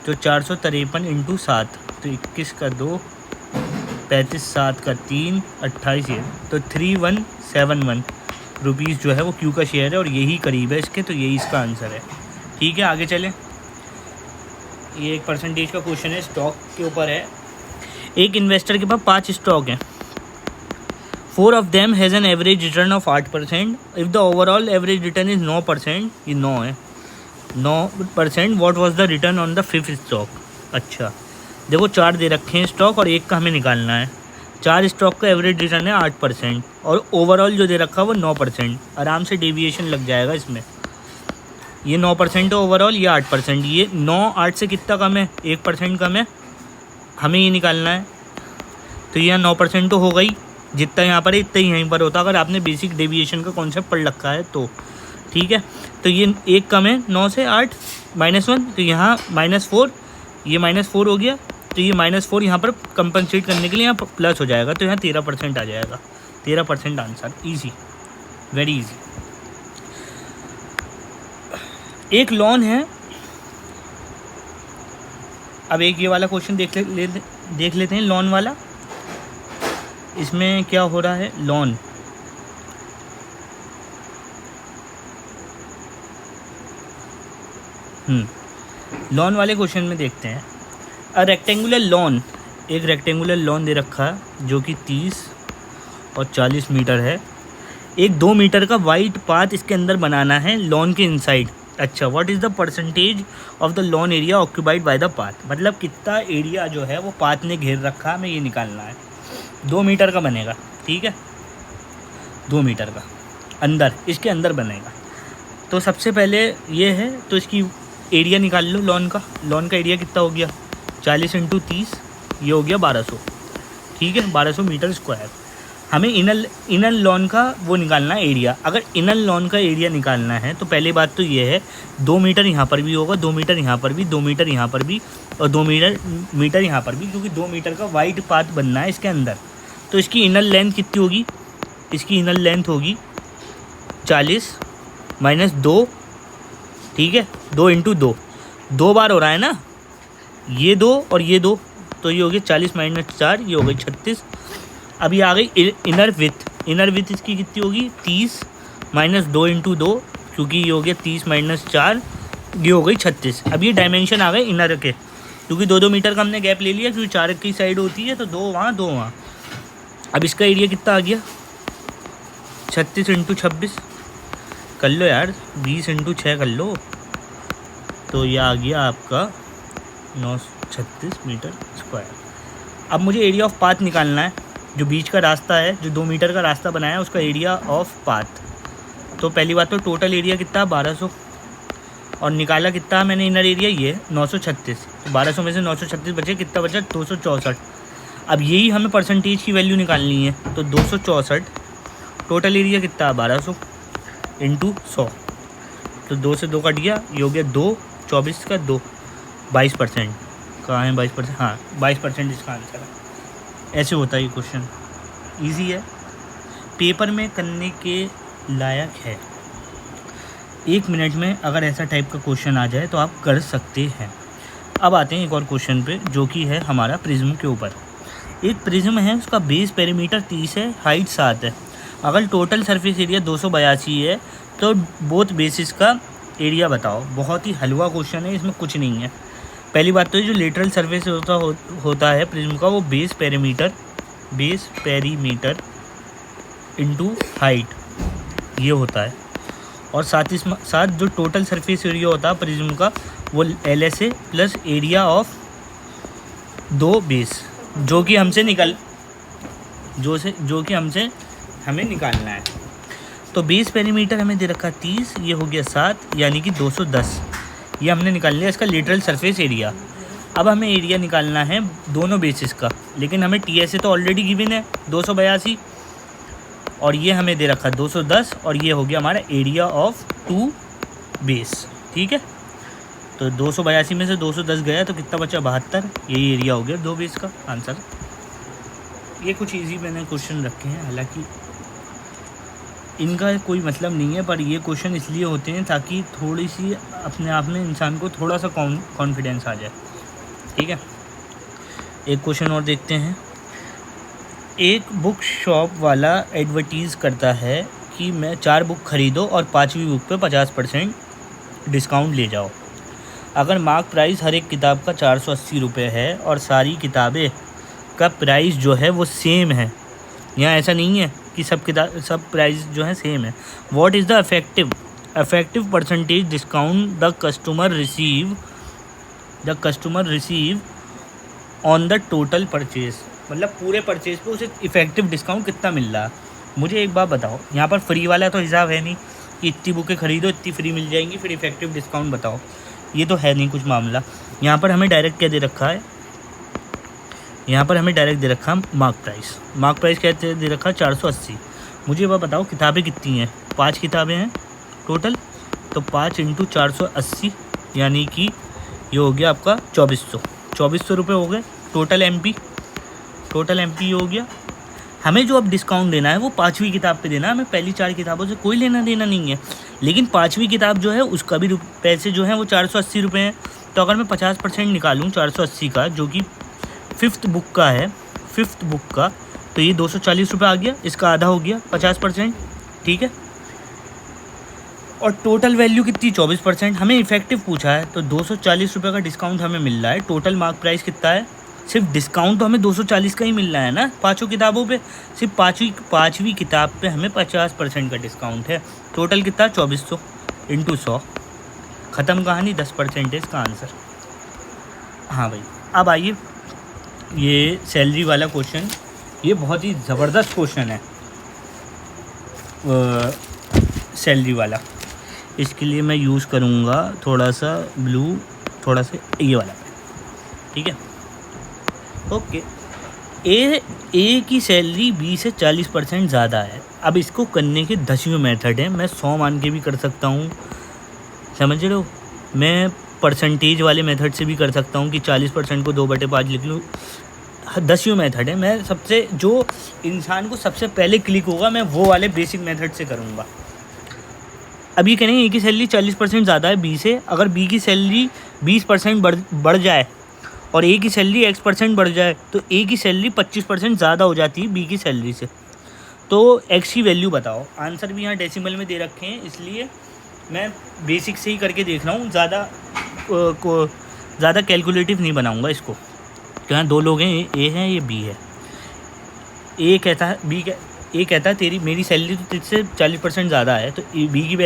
तो 453 × 7, तो 21 का 2, 35 7 का 3, 28 ये, तो 3171 रुपीज़ जो है वो क्यू का शेयर है, और यही करीब है इसके, तो यही इसका आंसर है। ठीक है, आगे चलें। ये एक परसेंटेज का क्वेश्चन है, स्टॉक के ऊपर है। एक इन्वेस्टर के पास 5 स्टॉक हैं, 4 of them has an average return of 8%. If the overall average return is 9%, ये 9 है, 9%, what was the return on the 5th stock? अच्छा, देखो 4 दे रखे हैं स्टॉक और एक का हमें निकालना है। 4 स्टॉक का एवरेज रिटर्न है 8%, और ओवरऑल जो दे रखा है वो 9%। आराम से डेविएशन लग जाएगा इसमें। ये 9% है ओवरऑल, ये 8%। ये 9 8 से कितना कम है, 1% कम है, हमें ये निकालना है। तो यह 9% तो हो गई, जितना यहाँ पर है इतना ही यहीं पर होता, अगर आपने बेसिक डेविएशन का कॉन्सेप्ट पढ़ रखा है तो। ठीक है, तो ये एक कम है 9 से 8 -1, तो यहाँ -4, ये -4 हो गया, तो ये -4 यहाँ पर कंपनसेट करने के लिए यहाँ प्लस हो जाएगा, तो यहाँ 13% आ जाएगा। 13% आंसर, ईजी, वेरी इजी। एक लोन है, अब एक ये वाला क्वेश्चन देख लेते हैं, लोन वाला। इसमें क्या हो रहा है, लोन लोन वाले क्वेश्चन में देखते हैं। अ रेक्टेंगुलर लोन, एक रेक्टेंगुलर लोन दे रखा है जो कि 30 और 40 मीटर है। एक 2 मीटर का वाइड पाथ इसके अंदर बनाना है लोन के इनसाइड। अच्छा, what is the percentage of the loan area occupied by the path, मतलब कितना एरिया जो है वो पाथ ने घेर रखा है, हमें ये निकालना है। 2 मीटर का बनेगा, ठीक है, 2 मीटर का अंदर, इसके अंदर बनेगा। तो सबसे पहले ये है, तो इसकी एरिया निकाल लो लोन का। लोन का एरिया कितना हो गया, 40 × 30, ये हो गया 1200, ठीक है, 1200 मीटर स्क्वायर। हमें इनर लोन का वो निकालना है एरिया। अगर इनर लोन का एरिया निकालना है तो पहली बात तो ये है, 2 मीटर यहाँ पर भी होगा, 2 मीटर यहाँ पर भी, 2 मीटर यहाँ पर भी, और 2 मीटर यहाँ पर भी, क्योंकि 2 मीटर का वाइड पाथ बनना है इसके अंदर। तो इसकी इनर लेंथ कितनी होगी, इसकी इनर लेंथ होगी 40 - 2, ठीक है, 2 × 2, 2 बार हो रहा है ना, ये 2 और ये 2, तो ये हो गया 40 - 4, ये हो गई 36। अब ये आ गई इनर विथ इसकी कितनी होगी, 30 - 2 × 2, क्योंकि ये हो गया 30 - 4, ये हो गई 36। अब ये डायमेंशन आ गए इनर के, क्योंकि 2-2 मीटर का हमने गैप ले लिया, क्योंकि 4 की साइड होती है, तो 2 वहाँ 2 वहाँ। अब इसका एरिया कितना आ गया, 36 × 26 कर लो यार, 20 × 6 कर लो, तो ये आ गया आपका 936 मीटर स्क्वायर। अब मुझे एरिया ऑफ पाथ निकालना है, जो बीच का रास्ता है, जो 2 मीटर का रास्ता बनाया है, उसका एरिया ऑफ पाथ। तो पहली बात तो टोटल एरिया कितना, 1200, और निकाला कितना मैंने इनर एरिया, ये 936, तो 1200 में से 936 बचे, कितना बचा, 264। अब यही हमें परसेंटेज की वैल्यू निकालनी है, तो 264, टोटल एरिया कितना, 1200 × 100, तो 2 से 2 कट गया, ये हो गया 2, 24 का 2, 22%। कहाँ है 22%, हाँ 22% इसका आंसर है। ऐसे होता है ये क्वेश्चन, इजी है, पेपर में करने के लायक है। 1 मिनट में अगर ऐसा टाइप का क्वेश्चन आ जाए तो आप कर सकते हैं। अब आते हैं एक और क्वेश्चन पे, जो कि है हमारा प्रिज्म के ऊपर। एक प्रिज्म है, उसका बेस पेरीमीटर 30 है, हाइट 7 है। अगर टोटल सरफेस एरिया 282 है, तो बोथ बेसिस का एरिया बताओ। बहुत ही हलवा क्वेश्चन है, इसमें कुछ नहीं है। पहली बात तो जो लेटरल सरफेस होता है प्रिज्म का, वो बेस पेरीमीटर इंटू हाइट, ये होता है। और साथ ही साथ जो टोटल सरफेस एरिया होता है प्रिज्म का वो LSA plus area of 2 base, जो कि हमसे हमें निकालना है। तो बेस पेरीमीटर हमें दे रखा 30, ये हो गया 7 यानी कि 210, ये हमने निकाल लिया इसका लेटरल सरफेस एरिया। अब हमें एरिया निकालना है दोनों बेसिस का, लेकिन हमें TSA तो ऑलरेडी गिवन है 282 और ये हमें दे रखा 210 और ये हो गया हमारा एरिया ऑफ 2 बेस। ठीक है, तो 282 में से 210 गया तो कितना बचा 72, यही एरिया हो गया 2 बेस का आंसर। ये कुछ इजी मैंने क्वेश्चन रखे हैं, हालांकि इनका कोई मतलब नहीं है, पर ये क्वेश्चन इसलिए होते हैं ताकि थोड़ी सी अपने आप में इंसान को थोड़ा सा कॉन्फिडेंस आ जाए। ठीक है, एक क्वेश्चन और देखते हैं। एक बुक शॉप वाला एडवर्टीज़ करता है कि मैं 4 बुक खरीदो और 5वीं बुक पे 50% डिस्काउंट ले जाओ। अगर मार्क प्राइस हर एक किताब का 480 रुपये है और सारी किताबें का प्राइस जो है वो सेम है, यहाँ ऐसा नहीं है कि सब प्राइस जो है सेम है। What is the effective percentage discount the customer receive on the total purchase, मतलब पूरे परचेज पे उसे इफेक्टिव डिस्काउंट कितना मिल रहा है। मुझे एक बात बताओ, यहाँ पर फ्री वाला तो हिसाब है नहीं कि इतनी बुकें खरीदो इतनी फ्री मिल जाएंगी, फिर इफेक्टिव डिस्काउंट बताओ, ये तो है नहीं कुछ मामला। यहाँ पर हमें डायरेक्ट क्या दे रखा है, यहाँ पर हमें डायरेक्ट दे रखा है मार्क प्राइस क्या दे रखा है 480। मुझे वह बताओ किताबें कितनी हैं, 5 किताबें हैं टोटल, तो 5 × 480 यानी कि ये हो गया आपका 2400 रुपये हो गए टोटल एमपी हो गया। हमें जो अब डिस्काउंट देना है वो 5वीं किताब पे देना है, हमें पहली 4 किताबों से कोई लेना देना नहीं है, लेकिन 5वीं किताब जो है उसका भी पैसे जो हैं वो 480 रुपये हैं। तो अगर मैं 50% निकालूँ 480 का, जो कि 5th बुक का, तो ये 240 रुपये आ गया, इसका आधा हो गया 50%। ठीक है, और टोटल वैल्यू कितनी 24%, हमें इफेक्टिव पूछा है तो 240 रुपये का डिस्काउंट हमें मिल रहा है। टोटल मार्क प्राइस कितना है, सिर्फ डिस्काउंट तो हमें 240 का ही मिल रहा है ना 5 किताबों पे, सिर्फ पाँचवीं किताब पे हमें 50% का डिस्काउंट है। टोटल कितना 2400 × 100, ख़त्म कहानी, 10% है इसका आंसर। हाँ भाई, अब आइए ये सैलरी वाला क्वेश्चन, ये बहुत ही ज़बरदस्त क्वेश्चन है सैलरी वाला। इसके लिए मैं यूज़ करूँगा थोड़ा सा ब्लू, थोड़ा सा ये वाला, ठीक है। ओके, ए की सैलरी B से 40% ज़्यादा है। अब इसको करने के 10वें मेथड है, मैं 100 मान के भी कर सकता हूँ, समझ रहे हो। मैं परसेंटेज वाले मेथड से भी कर सकता हूँ कि 40% को 2/5 लिख लूँ। 10वें मेथड है, मैं सबसे जो इंसान को सबसे पहले क्लिक होगा मैं वो वाले बेसिक मेथड से करूँगा। अभी कह रहे हैं ए की सैलरी 40% ज़्यादा है B से, अगर B की सैलरी 20% बढ़ जाए और A की सैलरी X% बढ़ जाए तो A की सैलरी 25% ज़्यादा हो जाती है B की सैलरी से। तो X की वैल्यू बताओ। आंसर भी यहाँ डेसिमल में दे रखे हैं, इसलिए मैं बेसिक से ही करके देख रहा हूँ, ज़्यादा कैलकुलेटिव नहीं बनाऊँगा इसको। यहाँ 2 लोग हैं, A है ये B है। A कहता है मेरी सैलरी तो तुझसे 40% ज़्यादा है, तो B की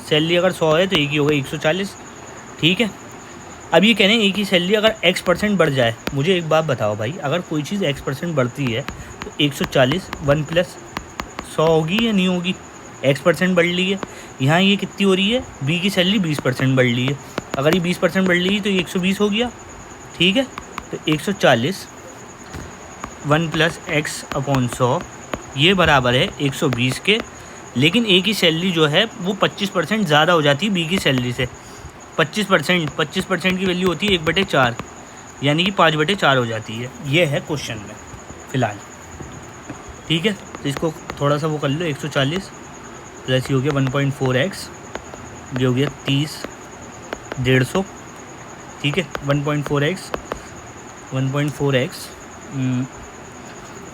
सैलरी अगर 100 है तो A की होगा 140। ठीक है, अब ये कह रहे हैं A की सैलरी अगर X% बढ़ जाए। मुझे एक बात बताओ भाई, अगर कोई चीज़ X% बढ़ती है तो 140 1 + 100 होगी या नहीं होगी। X% बढ़ रही है, यहाँ ये कितनी हो रही है, B की सैलरी 20% बढ़ रही है। अगर ये 20% बढ़ रही है तो ये 120 हो गया। ठीक है, तो 140 1 + X/100 ये बराबर है 120 के। लेकिन A की सैलरी जो है वो 25% ज़्यादा हो जाती है B की सैलरी से। 25% की वैल्यू होती है 1/4, यानी कि 5/4 हो जाती है। ये है क्वेश्चन में फ़िलहाल। ठीक है, तो इसको थोड़ा सा वो कर लो, 140 प्लस ये हो गया 1.4x, ये हो गया 30 150। ठीक है, 1.4x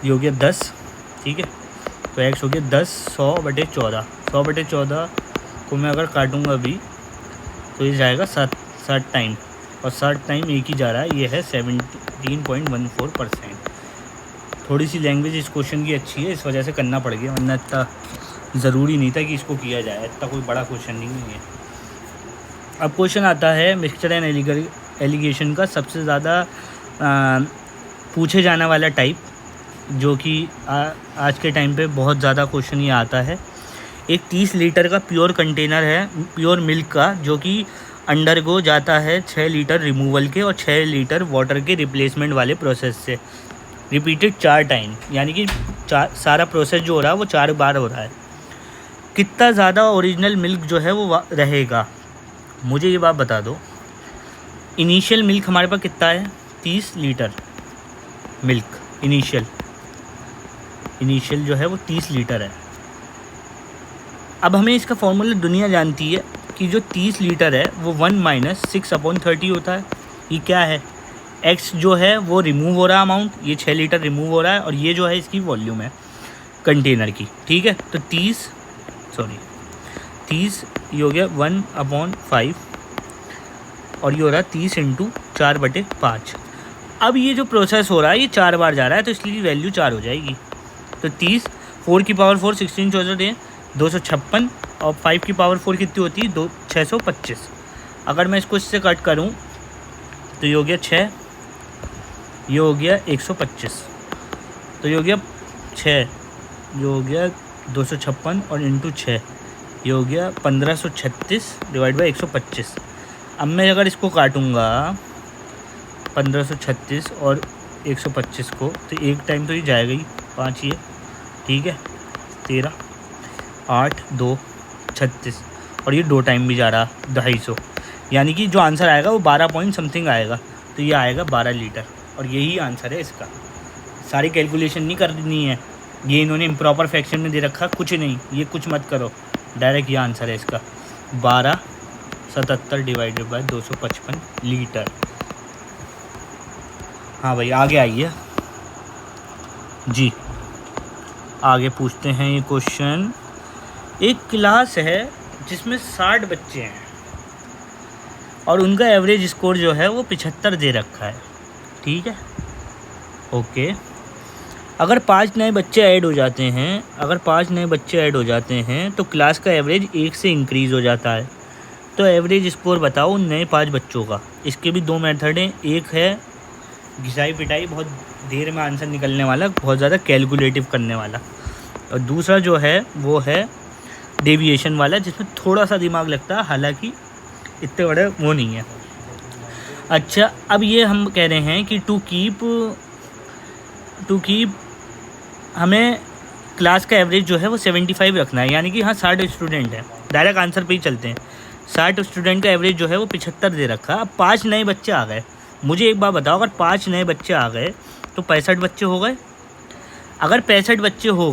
ये हो गया 10। ठीक है, तो x हो गया 10, 100/14। 100/14 को मैं अगर काटूँगा अभी तो ये जाएगा 7 टाइम, और 7 टाइम एक ही जा रहा है, ये है 17.14%। थोड़ी सी लैंग्वेज इस क्वेश्चन की अच्छी है, इस वजह से करना पड़ गया, वरना इतना ज़रूरी नहीं था कि इसको किया जाए, इतना कोई बड़ा क्वेश्चन नहीं है। अब क्वेश्चन आता है मिक्सचर एंड एलिगेशन का सबसे ज़्यादा पूछे जाने वाला टाइप, जो कि आज के टाइम पे बहुत ज़्यादा क्वेश्चन ये आता है। एक 30 लीटर का प्योर कंटेनर है प्योर मिल्क का, जो कि अंडरगो जाता है 6 लीटर रिमूवल के और 6 लीटर वाटर के रिप्लेसमेंट वाले प्रोसेस से, रिपीटेड 4 टाइम, यानी कि सारा प्रोसेस जो हो रहा है वो 4 बार हो रहा है। कितना ज़्यादा ओरिजिनल मिल्क जो है वो रहेगा, मुझे ये बात बता दो। इनिशियल मिल्क हमारे पास कितना है, 30 लीटर मिल्क इनिशियल जो है वो 30 लीटर है। अब हमें इसका फॉर्मूला दुनिया जानती है कि जो 30 लीटर है वो 1 - 6/30 होता है। ये क्या है, x जो है वो रिमूव हो रहा है अमाउंट, ये 6 लीटर रिमूव हो रहा है, और ये जो है इसकी वॉल्यूम है कंटेनर की, ठीक है। तो 30 ये हो गया 1/5, और ये हो रहा है 30 × 4/5। अब ये जो प्रोसेस हो रहा है ये 4 बार जा रहा है, तो इसलिए वैल्यू 4 हो जाएगी। तो 30 4 की पावर 4 16 14 256, और 5 की पावर 4 कितनी होती है 625। अगर मैं इसको इससे कट करूं तो ये हो गया 6, ये हो गया 125, तो ये हो गया 6, ये हो गया 256 और इंटू 6, ये हो गया 1536 डिवाइड बाई 125। अब मैं अगर इसको काटूंगा 1536 और 125 को, तो एक टाइम तो ये जाएगा ही, 5 ये, ठीक है, 13 8 2 36, और ये 2 टाइम भी जा रहा 250, यानी कि जो आंसर आएगा वो 12 पॉइंट समथिंग आएगा। तो ये आएगा 12 लीटर, और यही आंसर है इसका। सारी कैलकुलेशन नहीं करनी है, ये इन्होंने इम्प्रॉपर फ्रैक्शन में दे रखा, कुछ नहीं, ये कुछ मत करो, डायरेक्ट ये आंसर है इसका, 1277 डिवाइडेड बाय 255 लीटर। हाँ भाई, आगे आइए जी, आगे पूछते हैं ये क्वेश्चन। एक क्लास है जिसमें 60 बच्चे हैं और उनका एवरेज स्कोर जो है वो 75 दे रखा है, ठीक है, ओके। अगर 5 नए बच्चे ऐड हो जाते हैं, तो क्लास का एवरेज 1 से इंक्रीज़ हो जाता है। तो एवरेज स्कोर बताओ नए 5 बच्चों का। इसके भी 2 मेथड हैं, एक है घिसाई पिटाई, बहुत देर में आंसर निकलने वाला, बहुत ज़्यादा कैलकुलेटिव करने वाला, और दूसरा जो है वो है डेविएशन वाला, जिसमें थोड़ा सा दिमाग लगता है, हालांकि इतने बड़े वो नहीं है। अच्छा, अब ये हम कह रहे हैं कि टू कीप हमें क्लास का एवरेज जो है वो 75 रखना है, यानी कि हाँ 60 स्टूडेंट हैं, डायरेक्ट आंसर पे ही चलते हैं। 60 स्टूडेंट का एवरेज जो है वो 75 दे रखा। अब 5 नए बच्चे आ गए, मुझे एक बात बताओ, अगर 5 नए बच्चे आ गए तो 65 बच्चे हो गए। अगर 65 बच्चे हो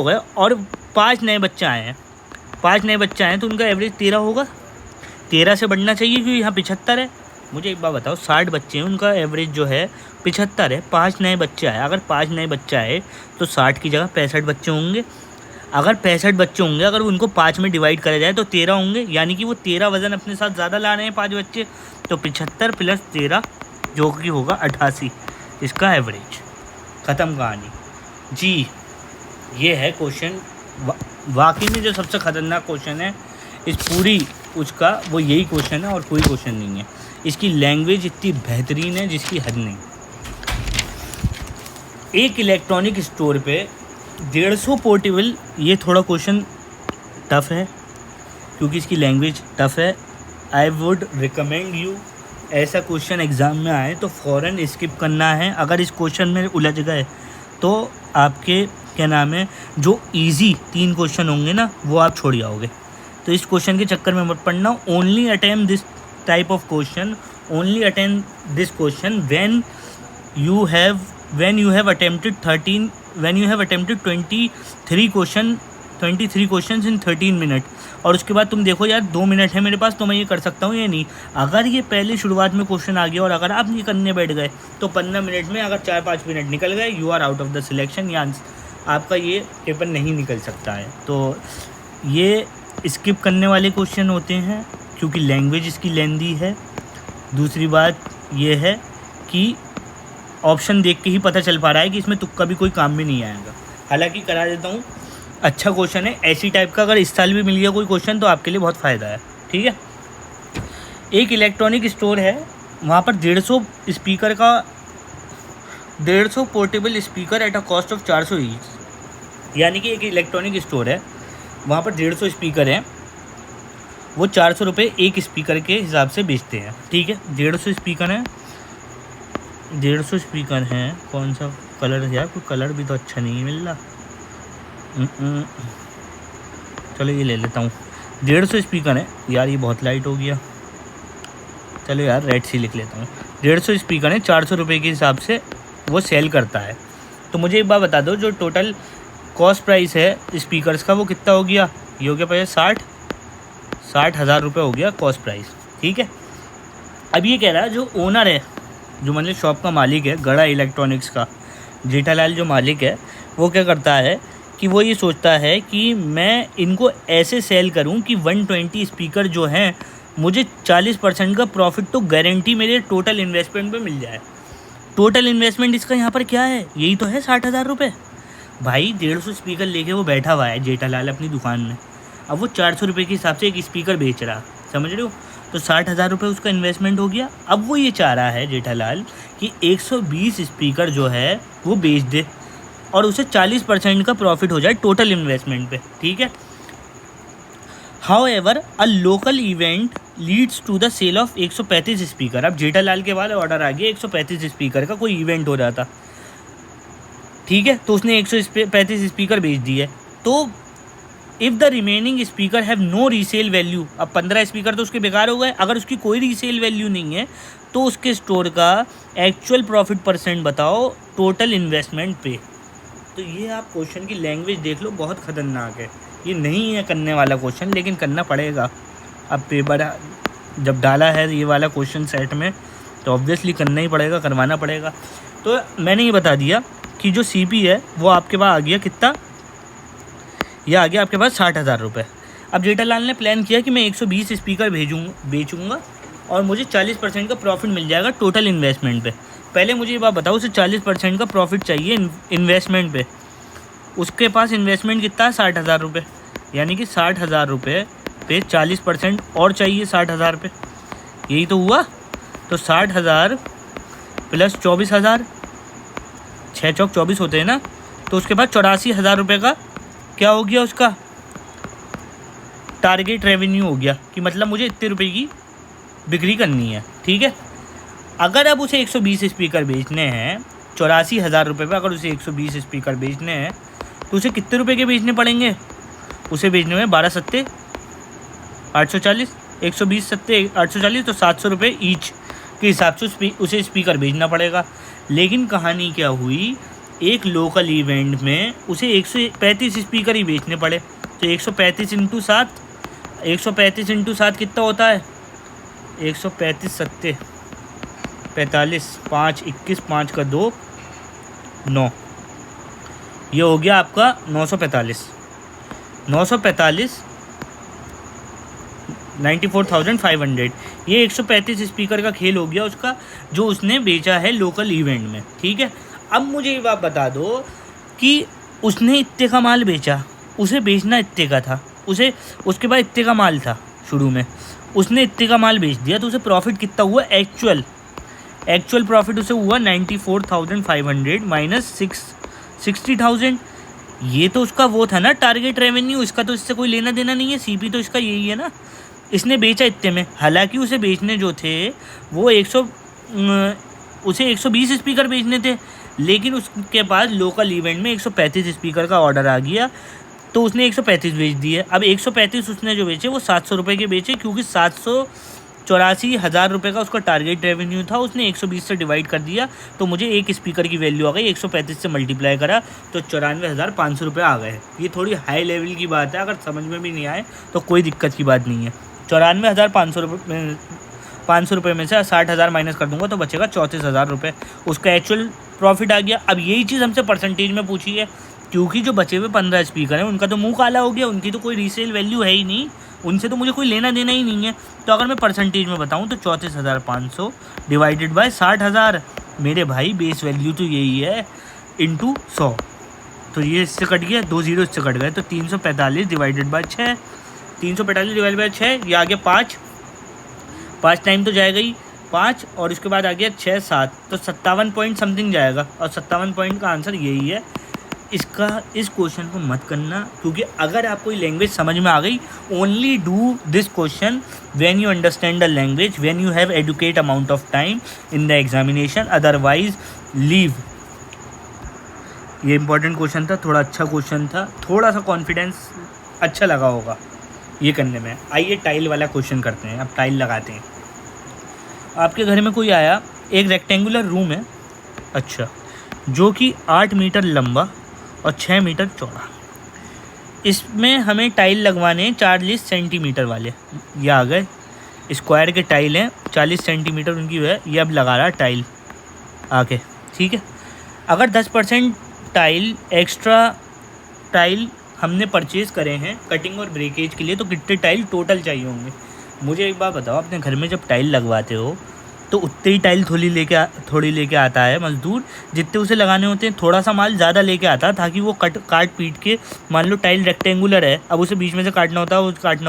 गए और 5 नए बच्चे आए हैं, 5 नए बच्चे आए तो उनका एवरेज 13 होगा, 13 से बढ़ना चाहिए क्योंकि यहाँ 75 है। मुझे एक बात बताओ, 60 बच्चे हैं, उनका एवरेज जो है 75 है, 5 नए बच्चे आए, अगर 5 नए बच्चे आए तो 60 की जगह 65 बच्चे होंगे। अगर 65 बच्चे होंगे, अगर उनको 5 में डिवाइड करा जाए तो 13 होंगे, यानी कि वो 13 वज़न अपने साथ ज़्यादा ला रहे हैं 5 बच्चे, तो 75 + 13 जो कि होगा 88 इसका एवरेज। ख़त्म कहानी जी। ये है क्वेश्चन, वाकई में जो सबसे ख़तरनाक क्वेश्चन है इस पूरी उसका, वो यही क्वेश्चन है और कोई क्वेश्चन नहीं है। इसकी लैंग्वेज इतनी बेहतरीन है जिसकी हद नहीं। एक इलेक्ट्रॉनिक स्टोर पे 150 पोर्टेबल, ये थोड़ा क्वेश्चन टफ है क्योंकि इसकी लैंग्वेज टफ है। आई वुड रिकमेंड यू, ऐसा क्वेश्चन एग्ज़ाम में आए तो फ़ौरन स्किप करना है। अगर इस क्वेश्चन में उलझ गए तो आपके क्या नाम है, जो इजी 3 क्वेश्चन होंगे ना वो आप छोड़ जाओगे। तो इस क्वेश्चन के चक्कर में मत पड़ना। Only attempt this type of question, only attempt this question when you have attempted 23 question in 13 minute. और उसके बाद तुम देखो यार 2 मिनट है मेरे पास तो मैं ये कर सकता हूँ या नहीं। अगर ये पहले शुरुआत में क्वेश्चन आ गया और अगर आप ये करने बैठ गए तो 15 मिनट में अगर 4-5 मिनट निकल गए, you are out of the selection, या आपका ये पेपर नहीं निकल सकता है। तो ये स्किप करने वाले क्वेश्चन होते हैं क्योंकि लैंग्वेज इसकी लेंदी है। दूसरी बात ये है कि ऑप्शन देख के ही पता चल पा रहा है कि इसमें तुक्का भी कोई काम भी नहीं आएगा। हालांकि करा देता हूँ, अच्छा क्वेश्चन है, ऐसी टाइप का अगर इस साल भी मिल गया कोई क्वेश्चन तो आपके लिए बहुत फ़ायदा है। ठीक है, एक इलेक्ट्रॉनिक स्टोर है, वहाँ पर 150 portable speaker at a cost of 400 each. यानी कि एक इलेक्ट्रॉनिक स्टोर है, वहाँ पर 150 स्पीकर हैं, वो 400 रुपये एक स्पीकर के हिसाब से बेचते हैं। ठीक है, 150 स्पीकर हैं, 150 स्पीकर हैं। कौन सा कलर है यार, कोई कलर भी तो अच्छा नहीं मिल रहा। चलो ये ले लेता हूँ। 150 स्पीकर है यार, ये बहुत लाइट हो गया। चलो यार रेड सी लिख लेता हूँ। 150 स्पीकर है, 400 रुपये के हिसाब से वो सेल करता है। तो मुझे एक बात बता दो, जो टोटल कॉस्ट प्राइस है स्पीकर्स का वो कितना हो गया? ये हो गया पहले 60,000 रुपये हो गया कॉस्ट प्राइस। ठीक है, अब ये कह रहा है जो ओनर है, जो मतलब शॉप का मालिक है, गड़ा इलेक्ट्रॉनिक्स का जेठालाल जो मालिक है, वो क्या करता है कि वो ये सोचता है कि मैं इनको ऐसे सेल करूं कि 120 स्पीकर जो हैं मुझे 40% का प्रॉफिट तो गारंटी मेरे टोटल इन्वेस्टमेंट पे मिल जाए। टोटल इन्वेस्टमेंट इसका यहाँ पर क्या है? यही तो है 60,000 रुपये। भाई 150 स्पीकर लेके वो बैठा हुआ है जेठालाल अपनी दुकान में, अब वो 400 रुपये के हिसाब से एक स्पीकर बेच रहा, समझ रहे हो? तो 60,000 रुपये उसका इन्वेस्टमेंट हो गया। अब वो ये चाह रहा है जेठालाल कि 120 स्पीकर जो है वो बेच दे और उसे 40% का प्रॉफिट हो जाए टोटल इन्वेस्टमेंट पे। ठीक है, however a local event leads to the sale of 135 speaker. अब जेठालाल के बाद ऑर्डर आ गया 135 स्पीकर का, कोई इवेंट हो रहा था। ठीक है, तो उसने 135 स्पीकर बेच दिए। तो if the remaining speaker have no resale value, अब 15 स्पीकर तो उसके बेकार हो गए। अगर उसकी कोई रीसेल वैल्यू नहीं है तो उसके स्टोर का एक्चुअल प्रॉफिट परसेंट बताओ टोटल इन्वेस्टमेंट पे। तो ये आप क्वेश्चन की लैंग्वेज देख लो, बहुत ख़तरनाक है। ये नहीं है करने वाला क्वेश्चन, लेकिन करना पड़ेगा। अब पेपर जब डाला है ये वाला क्वेश्चन सेट में तो ऑब्वियसली करना ही पड़ेगा, करवाना पड़ेगा। तो मैंने ये बता दिया कि जो सीपी है वो आपके पास आ गया कितना, यह आ गया आपके पास 60,000 रुपये। अब जेठालाल ने प्लान किया कि मैं 120 स्पीकर बेचूंगा और मुझे 40% का प्रॉफिट मिल जाएगा टोटल इन्वेस्टमेंट पे। पहले मुझे ये बात बताओ, उसे 40% का प्रॉफिट चाहिए इन्वेस्टमेंट पे। उसके पास इन्वेस्टमेंट कितना है? 60,000 रुपये। यानी कि 60,000 रुपये पे 40% और चाहिए 60,000 पे, यही तो हुआ। तो 60,000 प्लस 24,000, 6 चौक 24 होते हैं ना, तो उसके बाद 84,000 रुपये का क्या हो गया, उसका टारगेट रेवेन्यू हो गया कि मतलब मुझे इतने रुपए की बिक्री करनी है। ठीक है, अगर अब उसे 120 स्पीकर बेचने हैं 84,000 रुपये पे, अगर उसे 120 स्पीकर बेचने हैं तो उसे कितने रुपए के बेचने पड़ेंगे? उसे बेचने में 12 सत्ते 840, 120 सत्ते 840, तो 700 रुपये ईच के हिसाब से उसे स्पीकर बेचना पड़ेगा। लेकिन कहानी क्या हुई, एक लोकल इवेंट में उसे 135 स्पीकर ही बेचने पड़े। तो 135 इंटू 7, 135 इंटू 7 कितना होता है? 135 सत्ते 45, 5 21, 5 का 2 9, ये हो गया आपका 945, 94,500। ये 135 स्पीकर का खेल हो गया उसका, जो उसने बेचा है लोकल इवेंट में। ठीक है, अब मुझे ये बात बता दो कि उसने इतने का माल बेचा, उसे बेचना इतने का था, उसे उसके बाद इतने का माल था शुरू में, उसने इतने का माल बेच दिया, तो उसे प्रॉफिट कितना हुआ? एक्चुअल प्रॉफिट उसे हुआ 94,500 माइनस 60,000। ये तो उसका वो था ना टारगेट रेवेन्यू, इसका तो इससे कोई लेना देना नहीं है, सीपी तो इसका यही है ना। इसने बेचा इतने में, हालांकि उसे बेचने जो थे वो उसे 120 स्पीकर बेचने थे, लेकिन उसके पास लोकल इवेंट में 135 स्पीकर का ऑर्डर आ गया, तो उसने 135 बेच दिए। अब 135 उसने जो बेचे वो 700 रुपये के बेचे, क्योंकि 784,000 रुपये का उसका टारगेट रेवेन्यू था। उसने 120 से डिवाइड कर दिया, तो मुझे एक स्पीकर की वैल्यू आ गई, 135 से मल्टीप्लाई करा तो 94,500 रुपये आ गए। ये थोड़ी हाई लेवल की बात है, अगर समझ में भी नहीं आए तो कोई दिक्कत की बात नहीं है। 94,500 रुपये में से 60,000 माइनस कर दूंगा तो बचेगा 34,000 रुपये, उसका एक्चुअल प्रॉफिट आ गया। अब यही चीज़ हमसे परसेंटेज में पूछी है, क्योंकि जो बचे हुए 15 स्पीकर हैं उनका तो मुंह काला हो गया, उनकी तो कोई रीसेल वैल्यू है ही नहीं, उनसे तो मुझे कोई लेना देना ही नहीं है। तो अगर मैं परसेंटेज में बताऊँ तो 34,500 डिवाइडेड बाय 60,000, मेरे भाई बेस वैल्यू तो यही है, इंटू 100। तो ये इससे कट गया, 2 जीरो इससे कट गए, तो 345 डिवाइडेड बाय 6, 345 डिवाइडेड बाय 6, ये आ गया 5 टाइम तो जाएगा ही 5, और इसके बाद आ गया 6 7, तो 57 पॉइंट समथिंग जाएगा, और 57 पॉइंट का आंसर यही है। इस क्वेश्चन को मत करना, क्योंकि अगर आपको ये लैंग्वेज समझ में आ गई, only do this question when you understand the language, when you have adequate amount of time in the examination, otherwise leave. ये इंपॉर्टेंट क्वेश्चन था, थोड़ा अच्छा क्वेश्चन था, थोड़ा सा कॉन्फिडेंस अच्छा लगा होगा ये करने में। आइए टाइल वाला क्वेश्चन करते हैं, अब टाइल लगाते हैं। आपके घर में कोई आया, एक रेक्टेंगुलर रूम है, अच्छा, जो कि 8 मीटर लंबा और 6 मीटर चौड़ा। इसमें हमें टाइल लगवाने 40 सेंटीमीटर वाले, ये आ गए स्क्वायर के टाइल हैं, 40 सेंटीमीटर उनकी है, ये अब लगा रहा टाइल आके, ठीक है। अगर 10% टाइल एक्स्ट्रा टाइल हमने परचेज़ करे हैं कटिंग और ब्रेकेज के लिए, तो कितने टाइल टोटल चाहिए होंगे? मुझे एक बात बताओ, अपने घर में जब टाइल लगवाते हो तो उतने ही टाइल थोड़ी लेके आता है मज़दूर, जितने उसे लगाने होते हैं थोड़ा सा माल ज़्यादा लेके आता है, ताकि वो काट पीट के, मान लो टाइल रेक्टेंगुलर है, अब उसे बीच में से काटना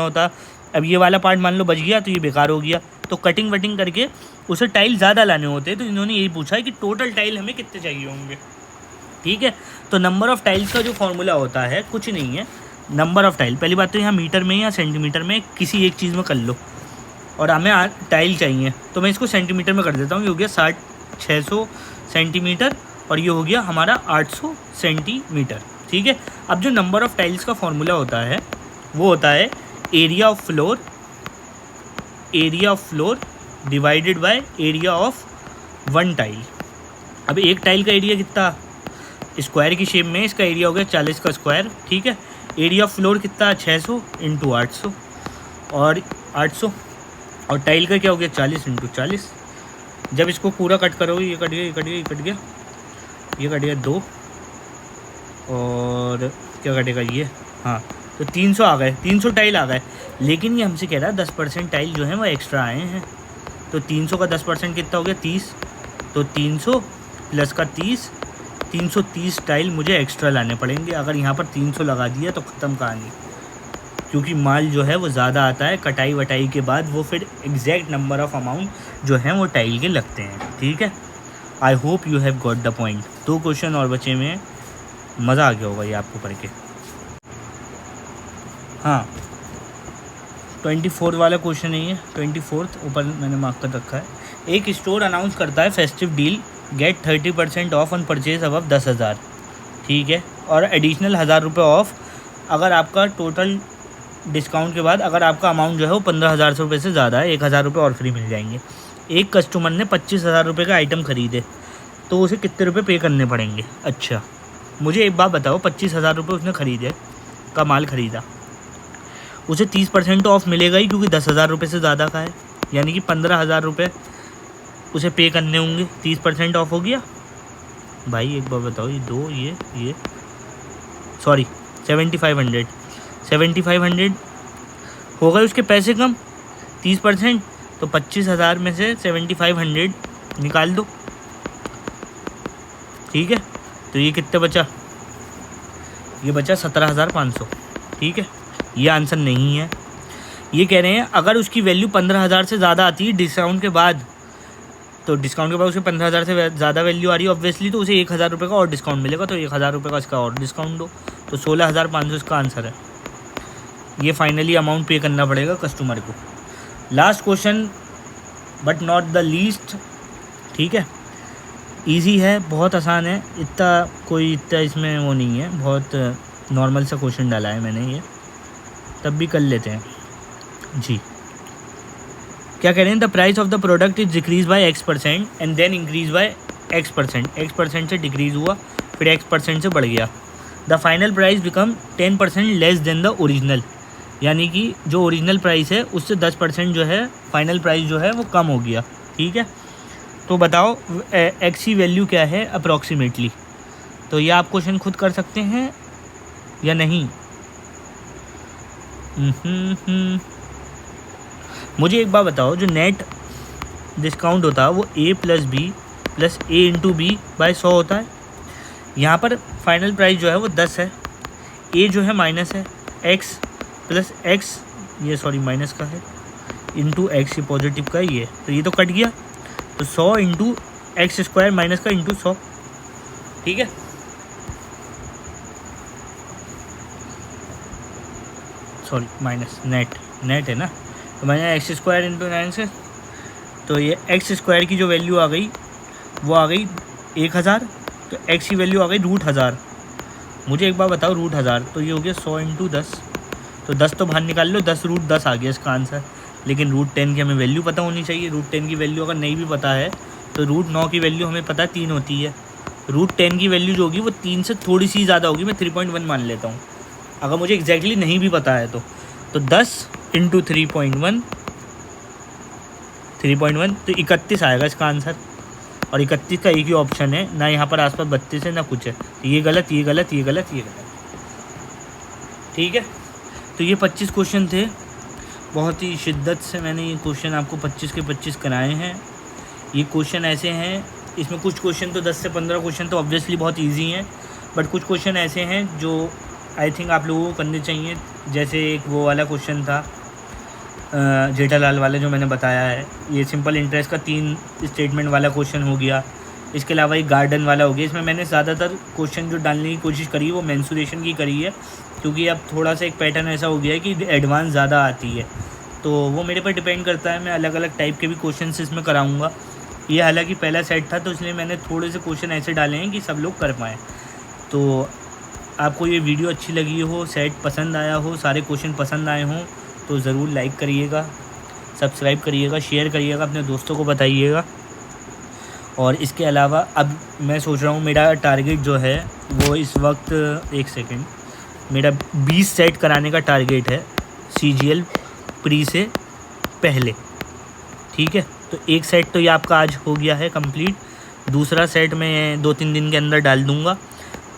होता, अब ये वाला पार्ट मान लो बच गया तो ये बेकार हो गया, तो कटिंग वटिंग करके उसे टाइल ज़्यादा लाने होते हैं। तो इन्होंने यही पूछा है कि टोटल टाइल हमें कितने चाहिए होंगे, ठीक है। तो नंबर ऑफ़ टाइल्स का जो फॉर्मूला होता है कुछ नहीं है, नंबर ऑफ़ टाइल, पहली बात तो यहाँ मीटर में या सेंटीमीटर में किसी एक चीज़ में कर लो, और हमें टाइल चाहिए तो मैं इसको सेंटीमीटर में कर देता हूँ। ये हो गया 600 सेंटीमीटर, और ये हो गया हमारा 800 सेंटीमीटर, ठीक है। अब जो नंबर ऑफ़ टाइल्स का फॉर्मूला होता है वो होता है area of floor divided by area of one tile. अब एक टाइल का एरिया कितना, स्क्वायर की शेप में इसका एरिया हो गया 40 का स्क्वायर, ठीक है। एरिया ऑफ फ्लोर कितना, 600 इंटू 800, और 800, और टाइल का क्या हो गया 40 इंटू 40। जब इसको पूरा कट करोगे, ये कट गया, ये कट गया, ये कट गया, ये कट गया 2, और क्या कटेगा ये, हाँ, तो 300 आ गए, 300 टाइल आ गए। लेकिन ये हमसे कह रहा है 10% टाइल जो है वो एक्स्ट्रा आए हैं, तो 300 का 10% कितना हो गया 30, तो 300 प्लस का 30, 330 टाइल मुझे एक्स्ट्रा लाने पड़ेंगे। अगर यहाँ पर 300 लगा दिया तो ख़त्म कहानी, क्योंकि माल जो है वो ज़्यादा आता है, कटाई वटाई के बाद वो फिर एग्जैक्ट नंबर ऑफ़ अमाउंट जो है वो टाइल के लगते हैं, ठीक है। I hope you have got the point. 2 question और बचे में, मज़ा आ गया होगा ये आपको पढ़ के। हाँ, 24 वाला क्वेश्चन नहीं है, 24 ऊपर मैंने मार्क कर रखा है। एक स्टोर अनाउंस करता है festive deal, get 30% off on purchase above 10,000, ठीक है, और एडिशनल 1,000 रुपये ऑफ अगर आपका टोटल डिस्काउंट के बाद अगर आपका अमाउंट जो है वो 15,000 रुपये से ज़्यादा है, 1,000 रुपये और फ्री मिल जाएंगे। एक कस्टमर ने 25,000 रुपये का आइटम ख़रीदे, तो उसे कितने रुपये पे करने पड़ेंगे? अच्छा, मुझे एक बात बताओ, 25,000 रुपये उसने ख़रीदे का माल ख़रीदा, उसे 30% तो ऑफ़ मिलेगा ही, क्योंकि 10,000 रुपये से ज़्यादा का है, यानी कि 15,000 रुपये उसे पे करने होंगे, 30% ऑफ हो गया। भाई एक बार बताओ, ये 2 ये सॉरी 7,500 हो गए उसके पैसे कम, 30%, तो 25,000 में से 7,500 निकाल दो, ठीक है। तो ये कितने बचा, ये बचा 17,500, ठीक है। ये आंसर नहीं है, ये कह रहे हैं अगर उसकी वैल्यू 15,000 से ज़्यादा आती है डिस्काउंट के बाद, तो डिस्काउंट के बाद उसे 15,000 से ज़्यादा वैल्यू आ रही है ऑब्वियसली, तो उसे 1,000 रुपये का और डिस्काउंट मिलेगा, तो 1,000 रुपये का इसका और डिस्काउंट दो, तो 16,500 इसका आंसर है। ये फाइनली अमाउंट पे करना पड़ेगा कस्टमर को। Last question but not the least, ठीक है, इजी है, बहुत आसान है, इतना इसमें वो नहीं है, बहुत नॉर्मल सा क्वेश्चन डाला है मैंने, ये तब भी कर लेते हैं जी। क्या कह रहे हैं, the price of the product is decrease by X% and then increase by X%, X% से डिक्रीज़ हुआ, फिर X% से बढ़ गया। The final price become 10% less than the original, यानी कि जो ओरिजिनल प्राइस है उससे 10% जो है फाइनल प्राइस जो है वो कम हो गया, ठीक है। तो बताओ एक्स की वैल्यू क्या है अप्रॉक्सीमेटली, तो ये आप क्वेश्चन खुद कर सकते हैं या नहीं। मुझे एक बात बताओ, जो नेट डिस्काउंट होता है वो a plus B plus A into B by 100 होता है। यहाँ पर फाइनल प्राइस जो है वो 10 है, a जो है माइनस है, x प्लस एक्स, ये सॉरी माइनस का है, इंटू एक्स, ये पॉजिटिव का ही है, तो ये तो कट गया, तो 100 इंटू एक्स स्क्वायर माइनस का इंटू 100, ठीक है। सॉरी माइनस नेट है ना, तो मैंने एक्स स्क्वायर इंटू 9 से, तो ये एक्स स्क्वायर की जो वैल्यू आ गई वो आ गई 1000, तो एक्स की वैल्यू आ गई √1000। मुझे एक बार बताओ √1000, तो ये हो गया 100 इंटू 10, तो 10 तो बाहर निकाल लो, 10√10 आ गया इसका आंसर। लेकिन √10 की हमें वैल्यू पता होनी चाहिए। √10 की वैल्यू अगर नहीं भी पता है तो √9 की वैल्यू हमें पता 3 होती है। √10 की वैल्यू जो होगी वो 3 से थोड़ी सी ज़्यादा होगी, मैं 3.1 मान लेता हूँ अगर मुझे एग्जैक्टली नहीं भी पता है तो 10 इंटू 3.1 तो 31 आएगा इसका आंसर। और 31 का एक ही ऑप्शन है, ना यहाँ पर आसपास 32 है ना कुछ है, तो ये गलत, ये गलत, ये गलत, ये गलत, ठीक है। तो ये 25 क्वेश्चन थे, बहुत ही शिद्दत से मैंने ये क्वेश्चन आपको 25 के 25 कराए हैं। ये क्वेश्चन ऐसे हैं, इसमें कुछ क्वेश्चन तो 10 से 15 क्वेश्चन तो ऑब्वियसली बहुत इजी हैं, बट कुछ क्वेश्चन ऐसे हैं जो आई थिंक आप लोगों को करने चाहिए। जैसे एक वो वाला क्वेश्चन था जेठालाल वाला जो मैंने बताया है, ये सिंपल इंटरेस्ट का 3 स्टेटमेंट वाला क्वेश्चन हो गया। इसके अलावा एक गार्डन वाला हो गया। इसमें मैंने ज़्यादातर क्वेश्चन जो डालने की कोशिश करी है वो मेंसुरेशन की करी है, क्योंकि अब थोड़ा सा एक पैटर्न ऐसा हो गया है कि एडवांस ज़्यादा आती है, तो वो मेरे पर डिपेंड करता है। मैं अलग अलग टाइप के भी क्वेश्चन इसमें कराऊँगा। ये हालांकि पहला सेट था तो इसलिए मैंने थोड़े से क्वेश्चन ऐसे डाले हैं कि सब लोग कर पाएँ। तो आपको ये वीडियो अच्छी लगी हो, सेट पसंद आया हो, सारे क्वेश्चन पसंद आए हों तो ज़रूर लाइक करिएगा, सब्सक्राइब करिएगा, शेयर करिएगा, अपने दोस्तों को बताइएगा। और इसके अलावा अब मैं सोच रहा हूँ मेरा टारगेट जो है वो इस वक्त, एक सेकेंड, मेरा 20 सेट कराने का टारगेट है CGL प्री से पहले, ठीक है। तो एक सेट तो ये आपका आज हो गया है कंप्लीट, दूसरा सेट मैं 2-3 दिन के अंदर डाल दूँगा।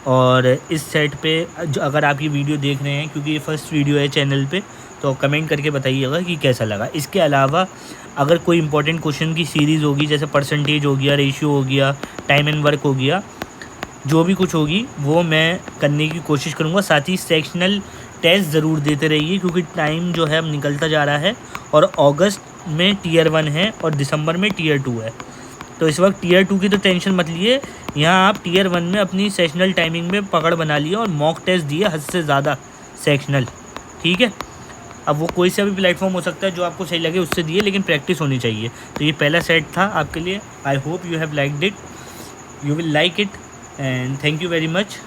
और इस सेट पे जो अगर आप ये वीडियो देख रहे हैं, क्योंकि ये फर्स्ट वीडियो है चैनल पे, तो कमेंट करके बताइएगा कि कैसा लगा। इसके अलावा अगर कोई इंपॉर्टेंट क्वेश्चन की सीरीज़ होगी, जैसे परसेंटेज हो गया, रेशियो हो गया, टाइम एंड वर्क हो गया, जो भी कुछ होगी वो मैं करने की कोशिश करूँगा। साथ ही सेक्शनल टेस्ट ज़रूर देते रहिए, क्योंकि टाइम जो है अब निकलता जा रहा है और अगस्त में Tier 1 है और दिसंबर में Tier 2 है। तो इस वक्त Tier 2 की तो टेंशन मत लिए, यहाँ आप Tier 1 में अपनी सेक्शनल टाइमिंग में पकड़ बना लिए और मॉक टेस्ट दिए हद से ज़्यादा सेक्शनल, ठीक है। अब वो कोई सा भी प्लेटफॉर्म हो सकता है जो आपको सही लगे उससे दिए, लेकिन प्रैक्टिस होनी चाहिए। तो ये पहला सेट था आपके लिए। I hope you have liked it, you will like it, and thank you very much.